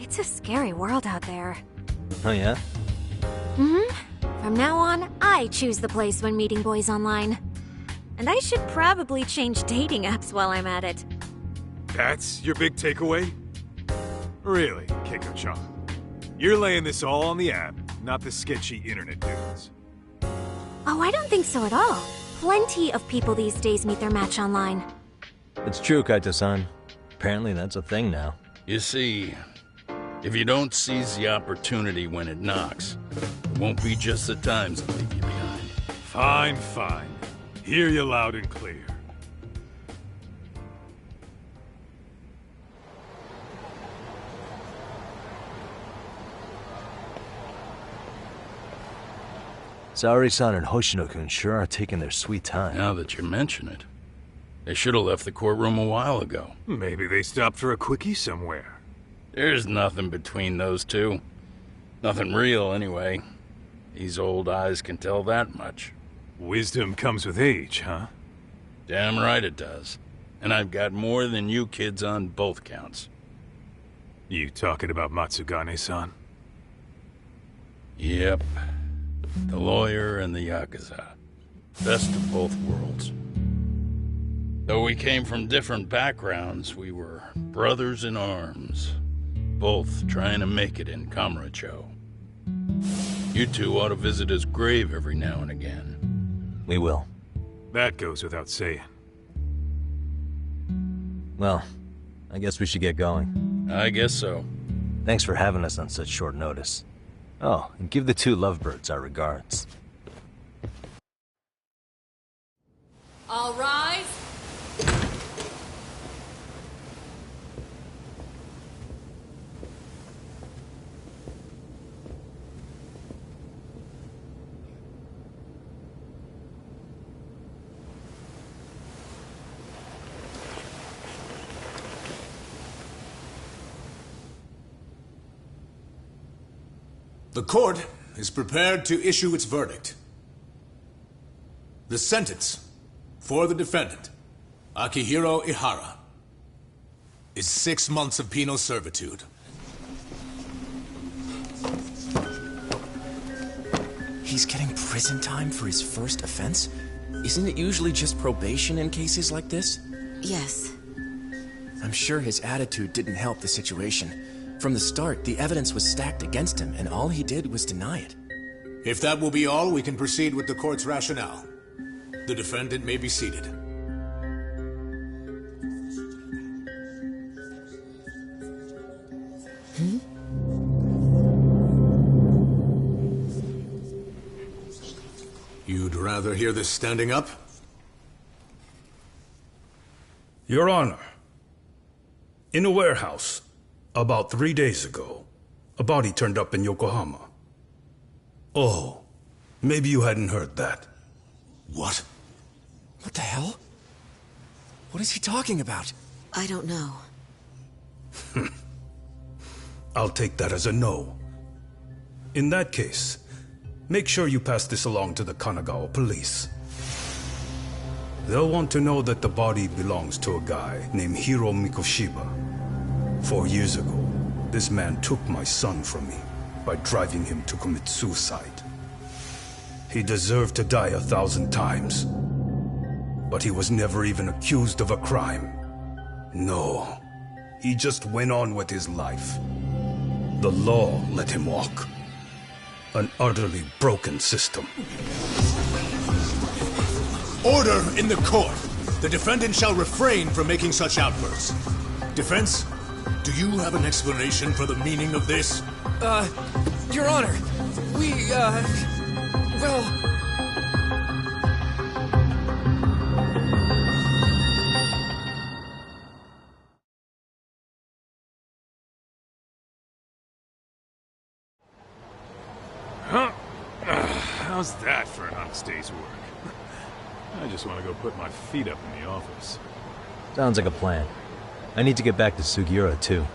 It's a scary world out there. Oh, yeah? Mm-hmm. From now on, I choose the place when meeting boys online. And I should probably change dating apps while I'm at it. That's your big takeaway? Really, Keiko-chan? You're laying this all on the app, not the sketchy internet dudes. Oh, I don't think so at all. Plenty of people these days meet their match online. It's true, Kaito-san. Apparently that's a thing now. You see, if you don't seize the opportunity when it knocks, it won't be just the times that leave you behind. Fine, fine. Hear you loud and clear. Saori-san and Hoshino-kun sure are taking their sweet time. Now that you mention it, they should have left the courtroom a while ago. Maybe they stopped for a quickie somewhere. There's nothing between those two. Nothing real, anyway. These old eyes can tell that much. Wisdom comes with age, huh? Damn right it does. And I've got more than you kids on both counts. You talking about Matsugane-san? Yep. The lawyer and the Yakuza. Best of both worlds. Though we came from different backgrounds, we were brothers in arms. Both trying to make it in Kamurocho. You two ought to visit his grave every now and again. We will. That goes without saying. Well, I guess we should get going. I guess so. Thanks for having us on such short notice. Oh, and give the two lovebirds our regards. All rise. The court is prepared to issue its verdict. The sentence for the defendant, Akihiro Ihara, is 6 months of penal servitude. He's getting prison time for his first offense? Isn't it usually just probation in cases like this? Yes. I'm sure his attitude didn't help the situation. From the start, the evidence was stacked against him, and all he did was deny it. If that will be all, we can proceed with the court's rationale. The defendant may be seated. You'd rather hear this standing up? Your Honor, in a warehouse, about 3 days ago, a body turned up in Yokohama. Oh, maybe you hadn't heard that. What? What the hell? What is he talking about? I don't know. I'll take that as a no. In that case, make sure you pass this along to the Kanagawa police. They'll want to know that the body belongs to a guy named Hiro Mikoshiba. 4 years ago, this man took my son from me by driving him to commit suicide. He deserved to die 1,000 times, but he was never even accused of a crime. No, he just went on with his life. The law let him walk. An utterly broken system. Order in the court! The defendant shall refrain from making such outbursts. Defense, do you have an explanation for the meaning of this? Your Honor, well... Huh? How's that for an honest day's work? I just want to go put my feet up in the office. Sounds like a plan. I need to get back to Sugiura, too.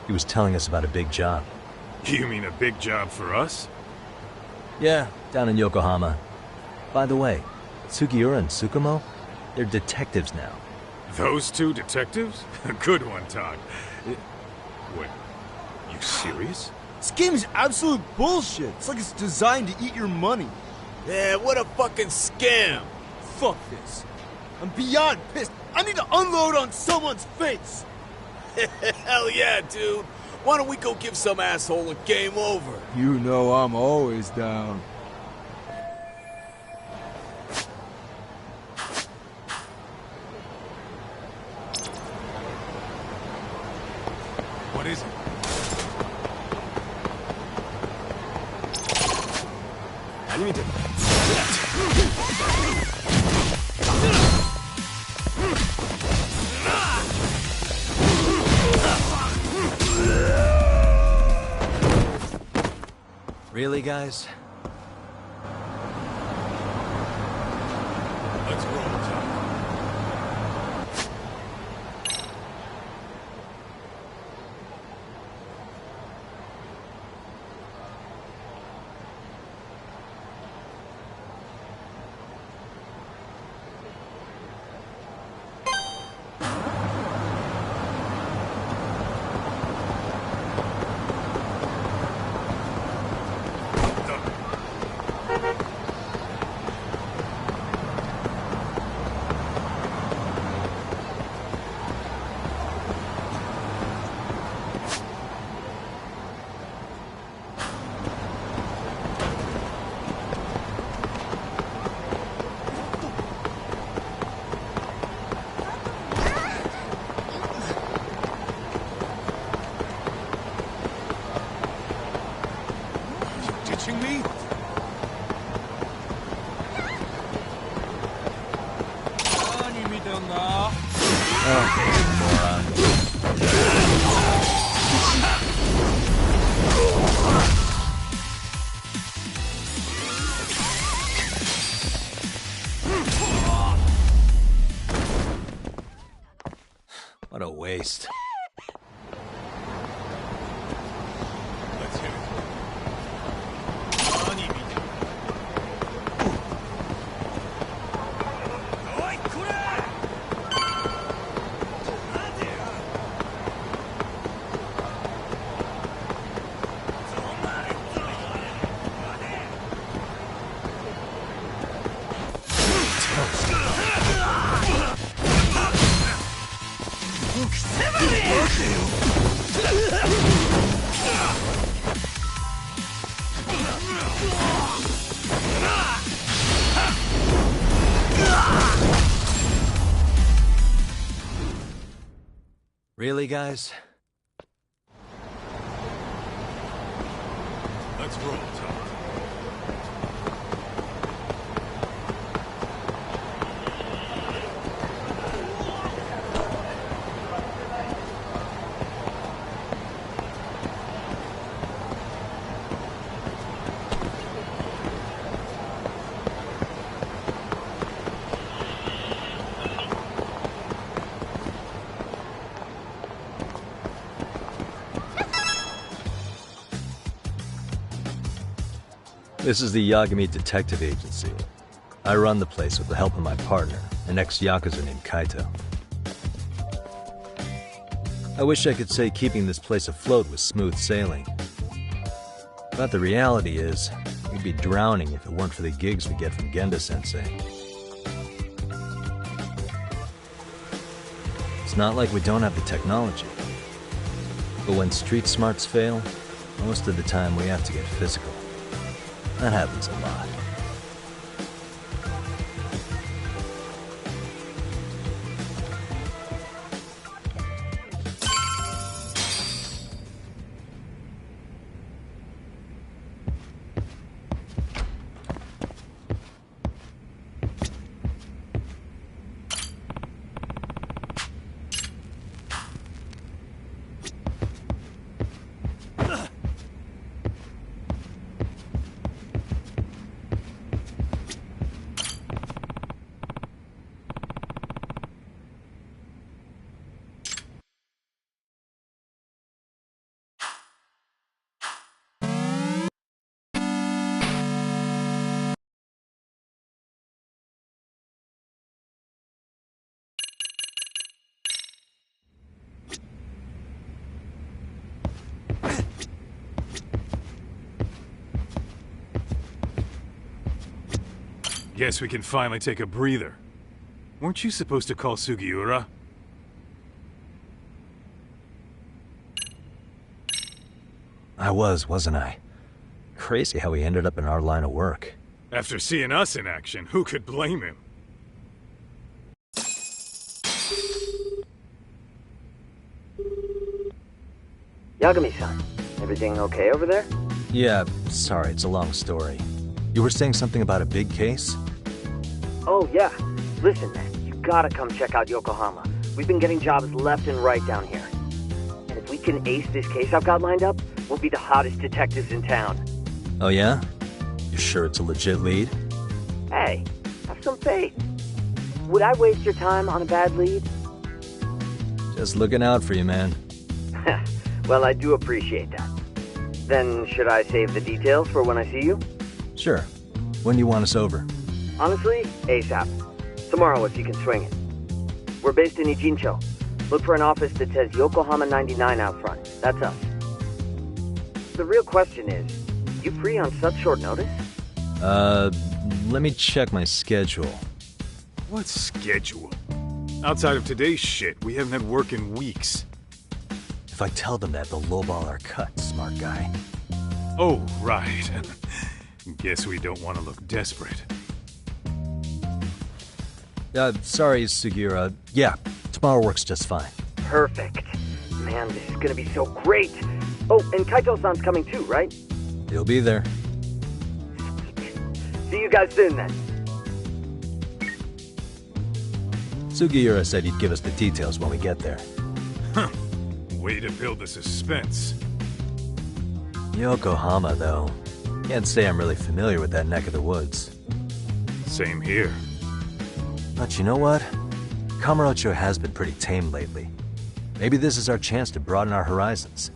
He was telling us about a big job. You mean a big job for us? Yeah, down in Yokohama. By the way, Sugiura and Tsukumo, they're detectives now. Those two detectives? Good one, Todd. Wait, you serious? This game is absolute bullshit. It's like it's designed to eat your money. Yeah, what a fucking scam. Fuck this. I'm beyond pissed. I need to unload on someone's face. Hell yeah, dude. Why don't we go give some asshole a game over? You know I'm always down. What is it? Really, guys? Let's roll, Todd. Ditching me? What a waste. Let's hit it. Really, guys? Let's roll, Todd. This is the Yagami Detective Agency. I run the place with the help of my partner, an ex-Yakuza named Kaito. I wish I could say keeping this place afloat was smooth sailing. But the reality is, we'd be drowning if it weren't for the gigs we get from Genda-sensei. It's not like we don't have the technology. But when street smarts fail, most of the time we have to get physical. That happens a lot. Guess we can finally take a breather. Weren't you supposed to call Sugiura? I was, wasn't I? Crazy how he ended up in our line of work. After seeing us in action, who could blame him? Yagami-san, everything okay over there? Yeah, sorry, it's a long story. You were saying something about a big case? Oh, yeah. Listen, man, you gotta come check out Yokohama. We've been getting jobs left and right down here. And if we can ace this case I've got lined up, we'll be the hottest detectives in town. Oh yeah? You sure it's a legit lead? Hey, have some faith. Would I waste your time on a bad lead? Just looking out for you, man. Well, I do appreciate that. Then, should I save the details for when I see you? Sure. When do you want us over? Honestly, ASAP. Tomorrow if you can swing it. We're based in Ijincho. Look for an office that says Yokohama 99 out front. That's us. The real question is, you free on such short notice? Let me check my schedule. What schedule? Outside of today's shit, we haven't had work in weeks. If I tell them that, they'll lowball our cut, smart guy. Oh, right. Guess we don't want to look desperate. Sorry, Sugiura. Yeah, tomorrow works just fine. Perfect. Man, this is gonna be so great. Oh, and Kaito-san's coming too, right? He'll be there. See you guys soon, then. Sugiura said he'd give us the details when we get there. Huh. Way to build the suspense. Yokohama, though. Can't say I'm really familiar with that neck of the woods. Same here. But you know what? Kamurocho has been pretty tame lately. Maybe this is our chance to broaden our horizons.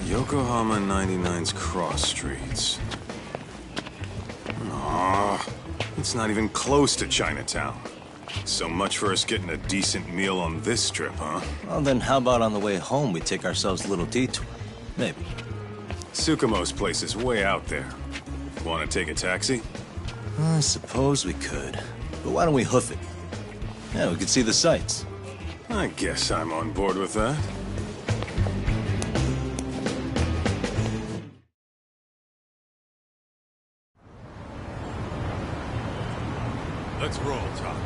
Yokohama 99's cross streets. Aw, it's not even close to Chinatown. So much for us getting a decent meal on this trip, huh? Well, then how about on the way home we take ourselves a little detour? Maybe. Tsukumo's place is way out there. Want to take a taxi? I suppose we could. But why don't we hoof it? Yeah, we could see the sights. I guess I'm on board with that. Let's roll, Doc.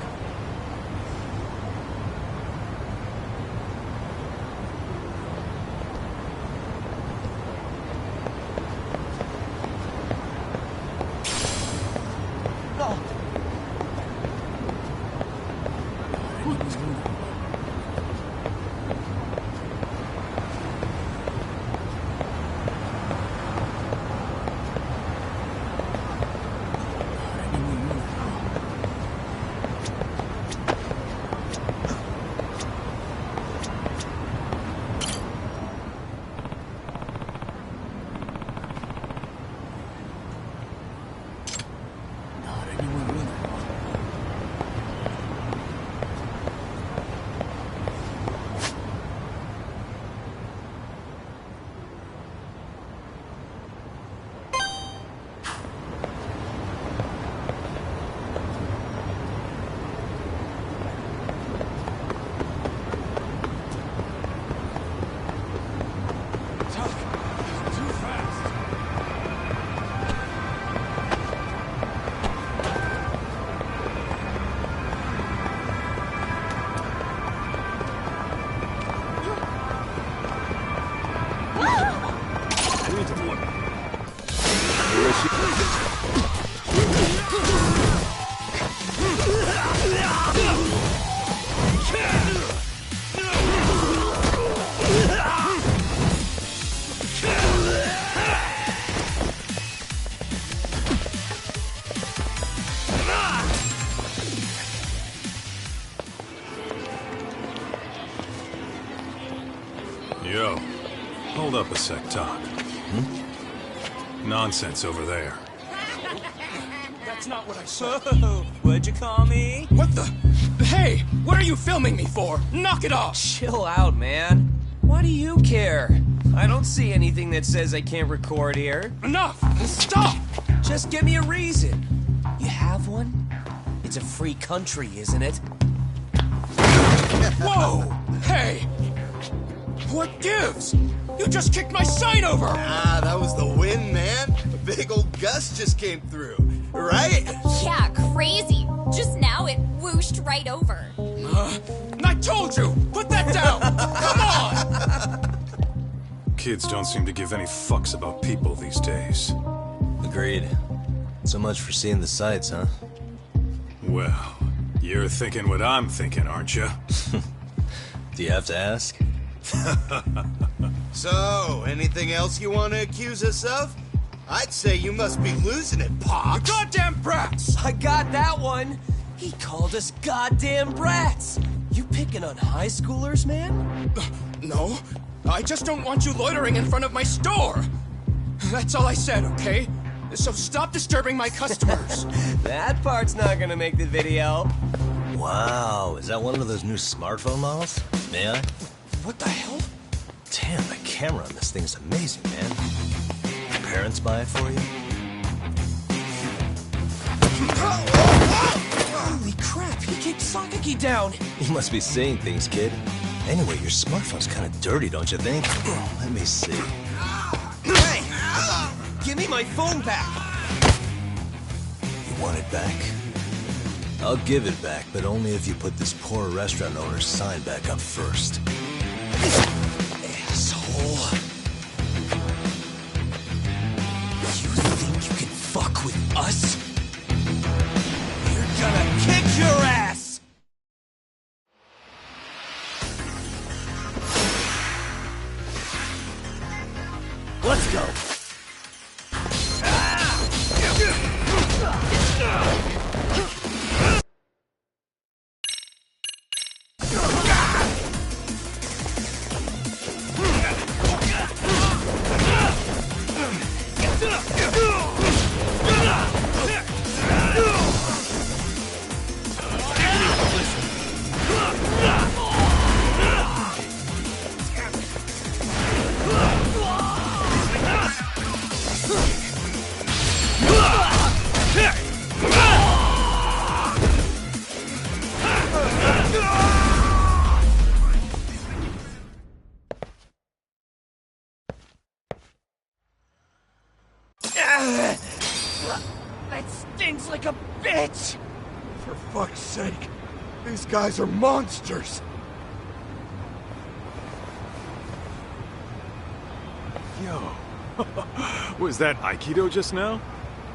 Yo, hold up a sec, Doc. Nonsense over there. That's not what I said. What'd you call me? What the? Hey, what are you filming me for? Knock it off! Chill out, man. Why do you care? I don't see anything that says I can't record here. Enough! Stop! Just give me a reason. You have one? It's a free country, isn't it? Whoa! Hey! What gives? You just kicked my sign over! Ah, that was the wind, man. A big old gust just came through, right? Yeah, crazy. Just now it whooshed right over. I told you! Put that down! Come on! Kids don't seem to give any fucks about people these days. Agreed. So much for seeing the sights, huh? Well, you're thinking what I'm thinking, aren't you? Do you have to ask? So, anything else you want to accuse us of? I'd say you must be losing it, Pops. You goddamn brats! I got that one! He called us goddamn brats! You picking on high schoolers, man? No, I just don't want you loitering in front of my store! That's all I said, okay? So stop disturbing my customers! That part's not gonna make the video. Wow, is that one of those new smartphone models? May I? What the hell? Damn, the camera on this thing is amazing, man. Your parents buy it for you? Holy crap, he kicked Sakaki down! You must be seeing things, kid. Anyway, your smartphone's kind of dirty, don't you think? Let me see. Hey! Give me my phone back! You want it back? I'll give it back, but only if you put this poor restaurant owner's sign back up first. Asshole. You think you can fuck with us? You're gonna kick your ass! Let's go! It stings like a bitch! For fuck's sake, these guys are monsters! Yo, was that Aikido just now?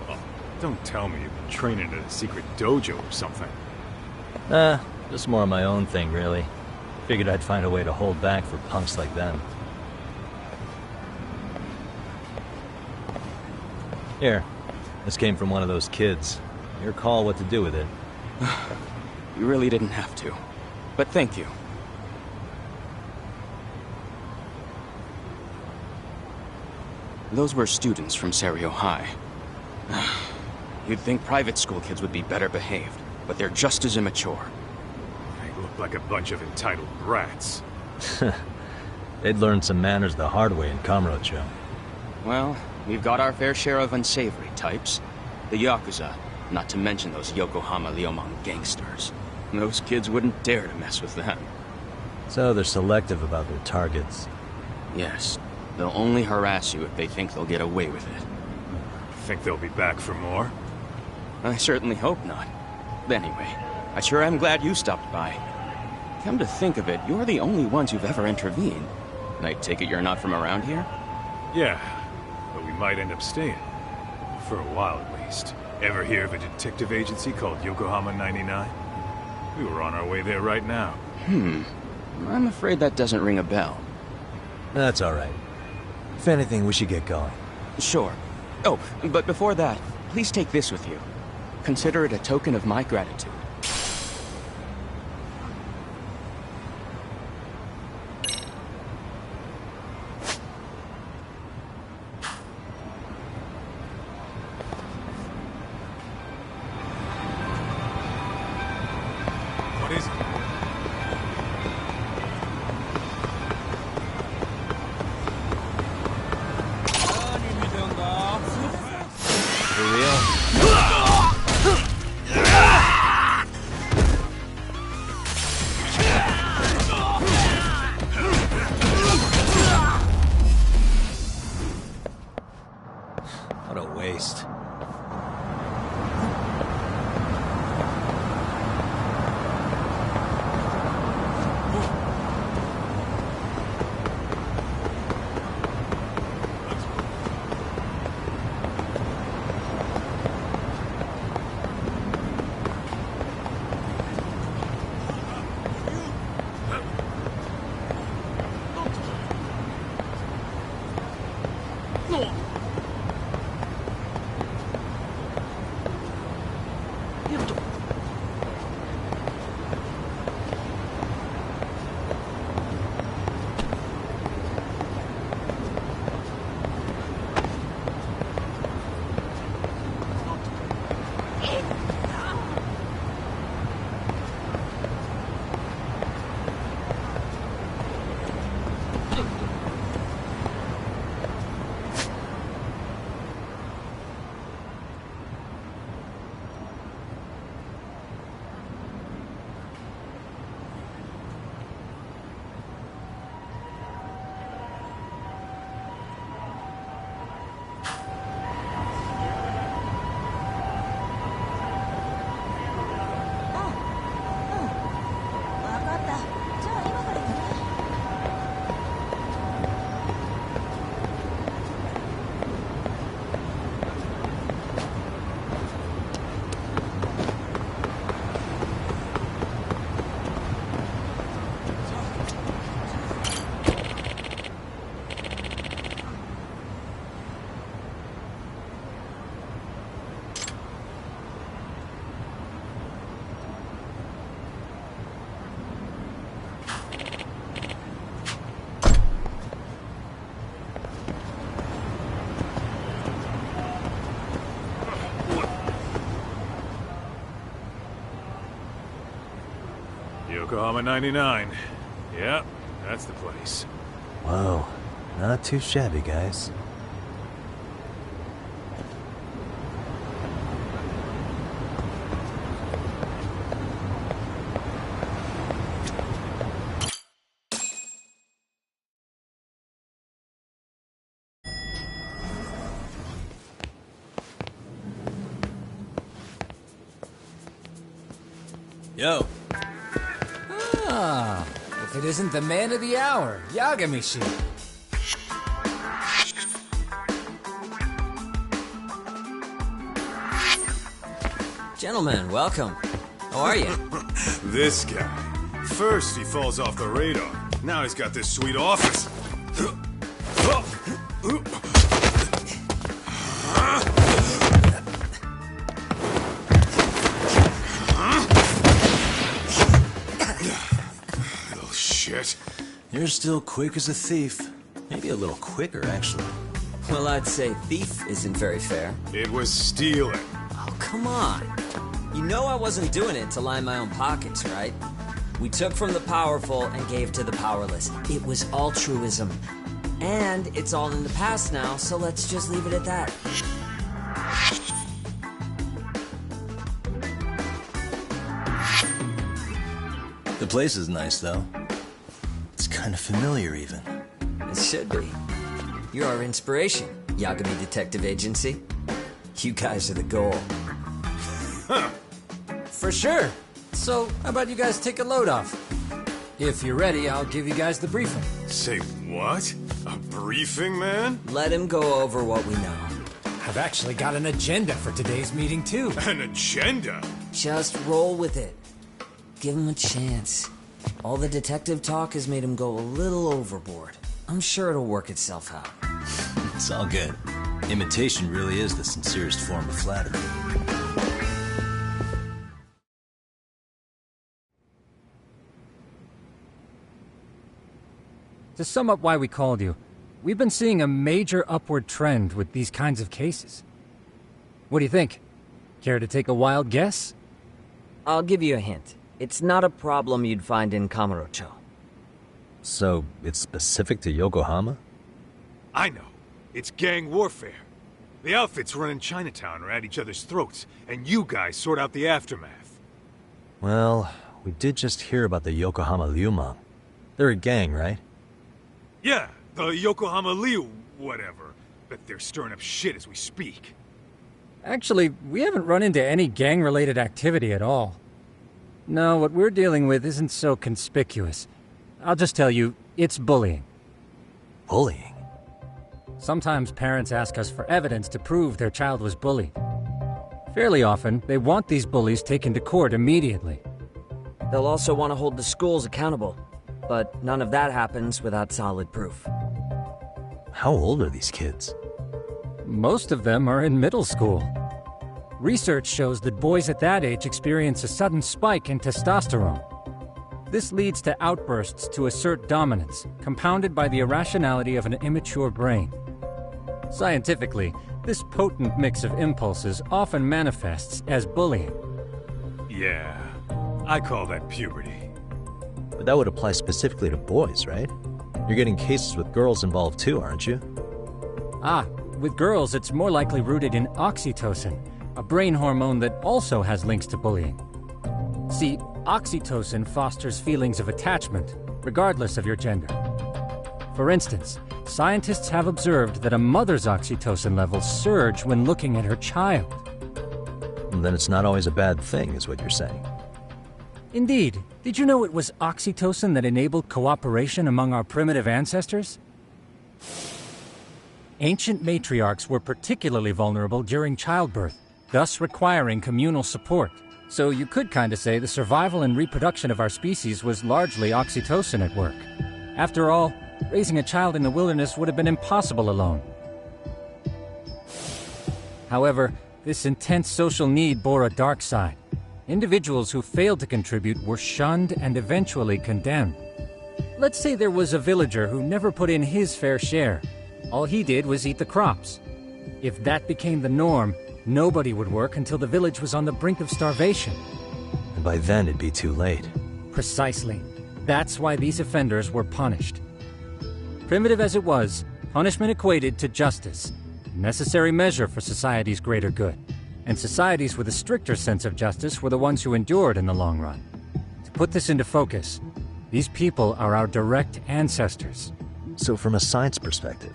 Oh, don't tell me you've been training at a secret dojo or something. Just more of my own thing, really. Figured I'd find a way to hold back for punks like them. Here, this came from one of those kids. Your call what to do with it. You really didn't have to. But thank you. Those were students from Serio High. You'd think private school kids would be better behaved, but they're just as immature. They look like a bunch of entitled brats. They'd learned some manners the hard way in Kamurocho. Well, we've got our fair share of unsavory types. The Yakuza, not to mention those Yokohama Liomang gangsters. Those kids wouldn't dare to mess with them. So they're selective about their targets. Yes. They'll only harass you if they think they'll get away with it. Think they'll be back for more? I certainly hope not. Anyway, I sure am glad you stopped by. Come to think of it, you're the only ones who've ever intervened. And I take it you're not from around here? Yeah, but we might end up staying. For a while, at least. Ever hear of a detective agency called Yokohama 99? We were on our way there right now. I'm afraid that doesn't ring a bell. That's alright. If anything, we should get going. Sure. Oh, but before that, please take this with you. Consider it a token of my gratitude. What is it? For real? What a waste. Yokohama 99. Yep, that's the place. Whoa, not too shabby, guys. Yo. Ah, if it isn't the man of the hour, Yagami-shi. Gentlemen, welcome. How are you? This guy. First he falls off the radar. Now he's got this sweet office. Little shit. You're still quick as a thief. Maybe a little quicker, actually. Well, I'd say thief isn't very fair. It was stealing. Oh, come on. You know I wasn't doing it to line my own pockets, right? We took from the powerful and gave to the powerless. It was altruism. And it's all in the past now, so let's just leave it at that. The place is nice, though. It's kind of familiar, even. It should be. You're our inspiration, Yagami Detective Agency. You guys are the goal. For sure. So, how about you guys take a load off? If you're ready, I'll give you guys the briefing. Say what? A briefing, man? Let him go over what we know. I've actually got an agenda for today's meeting, too. An agenda? Just roll with it. Give him a chance. All the detective talk has made him go a little overboard. I'm sure it'll work itself out. It's all good. Imitation really is the sincerest form of flattery. To sum up why we called you, we've been seeing a major upward trend with these kinds of cases. What do you think? Care to take a wild guess? I'll give you a hint. It's not a problem you'd find in Kamurocho. So, it's specific to Yokohama? I know. It's gang warfare. The outfits running Chinatown are at each other's throats, and you guys sort out the aftermath. Well, we did just hear about the Yokohama Liumang. They're a gang, right? Yeah, the Yokohama Liu whatever. Bet they're stirring up shit as we speak. Actually, we haven't run into any gang-related activity at all. No, what we're dealing with isn't so conspicuous. I'll just tell you, it's bullying. Bullying? Sometimes parents ask us for evidence to prove their child was bullied. Fairly often, they want these bullies taken to court immediately. They'll also want to hold the schools accountable, but none of that happens without solid proof. How old are these kids? Most of them are in middle school. Research shows that boys at that age experience a sudden spike in testosterone. This leads to outbursts to assert dominance, compounded by the irrationality of an immature brain. Scientifically, this potent mix of impulses often manifests as bullying. Yeah, I call that puberty. But that would apply specifically to boys, right? You're getting cases with girls involved too, aren't you? Ah, with girls it's more likely rooted in oxytocin, a brain hormone that also has links to bullying. See, oxytocin fosters feelings of attachment, regardless of your gender. For instance, scientists have observed that a mother's oxytocin levels surge when looking at her child. And then it's not always a bad thing, is what you're saying. Indeed. Did you know it was oxytocin that enabled cooperation among our primitive ancestors? Ancient matriarchs were particularly vulnerable during childbirth, thus requiring communal support. So you could kinda say the survival and reproduction of our species was largely oxytocin at work. After all, raising a child in the wilderness would have been impossible alone. However, this intense social need bore a dark side. Individuals who failed to contribute were shunned and eventually condemned. Let's say there was a villager who never put in his fair share. All he did was eat the crops. If that became the norm, nobody would work until the village was on the brink of starvation. And by then it'd be too late. Precisely. That's why these offenders were punished. Primitive as it was, punishment equated to justice, a necessary measure for society's greater good. And societies with a stricter sense of justice were the ones who endured in the long run. To put this into focus, these people are our direct ancestors. So from a science perspective,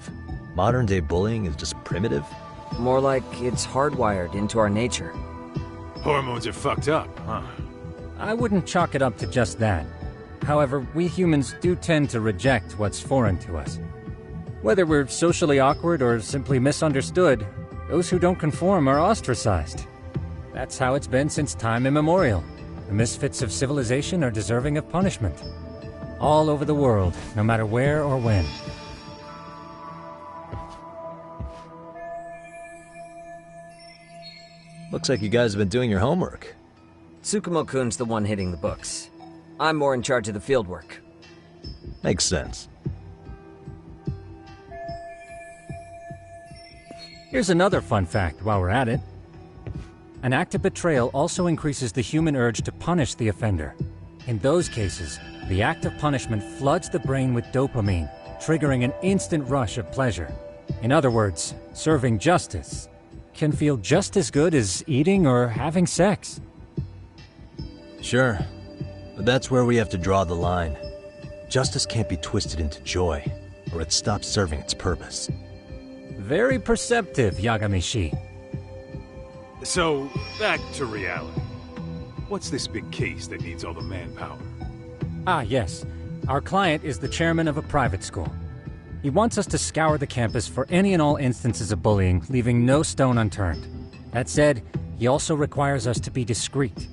modern-day bullying is just primitive? More like it's hardwired into our nature. Hormones are fucked up, huh? I wouldn't chalk it up to just that. However, we humans do tend to reject what's foreign to us. Whether we're socially awkward or simply misunderstood, those who don't conform are ostracized. That's how it's been since time immemorial. The misfits of civilization are deserving of punishment. All over the world, no matter where or when. Looks like you guys have been doing your homework. Tsukumo-kun's the one hitting the books. I'm more in charge of the field work. Makes sense. Here's another fun fact while we're at it. An act of betrayal also increases the human urge to punish the offender. In those cases, the act of punishment floods the brain with dopamine, triggering an instant rush of pleasure. In other words, serving justice can feel just as good as eating or having sex. Sure, but that's where we have to draw the line. Justice can't be twisted into joy, or it stops serving its purpose. Very perceptive, Yagami-shi. So, back to reality. What's this big case that needs all the manpower? Ah, yes. Our client is the chairman of a private school. He wants us to scour the campus for any and all instances of bullying, leaving no stone unturned. That said, he also requires us to be discreet.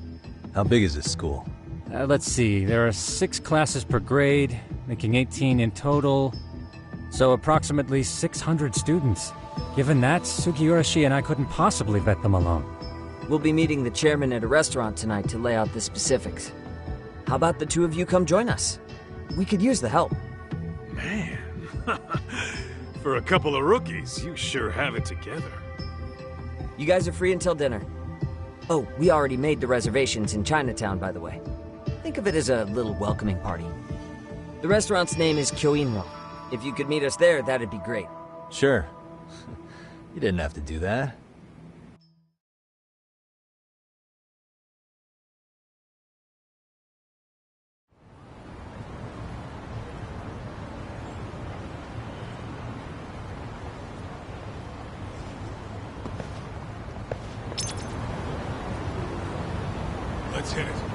How big is this school? Let's see, there are 6 classes per grade, making 18 in total. So approximately 600 students. Given that, Sugiurashi and I couldn't possibly vet them alone. We'll be meeting the chairman at a restaurant tonight to lay out the specifics. How about the two of you come join us? We could use the help. Man, for a couple of rookies, you sure have it together. You guys are free until dinner. Oh, we already made the reservations in Chinatown, by the way. Think of it as a little welcoming party. The restaurant's name is Kyoinro. If you could meet us there, that'd be great. Sure. You didn't have to do that. Let's hit it.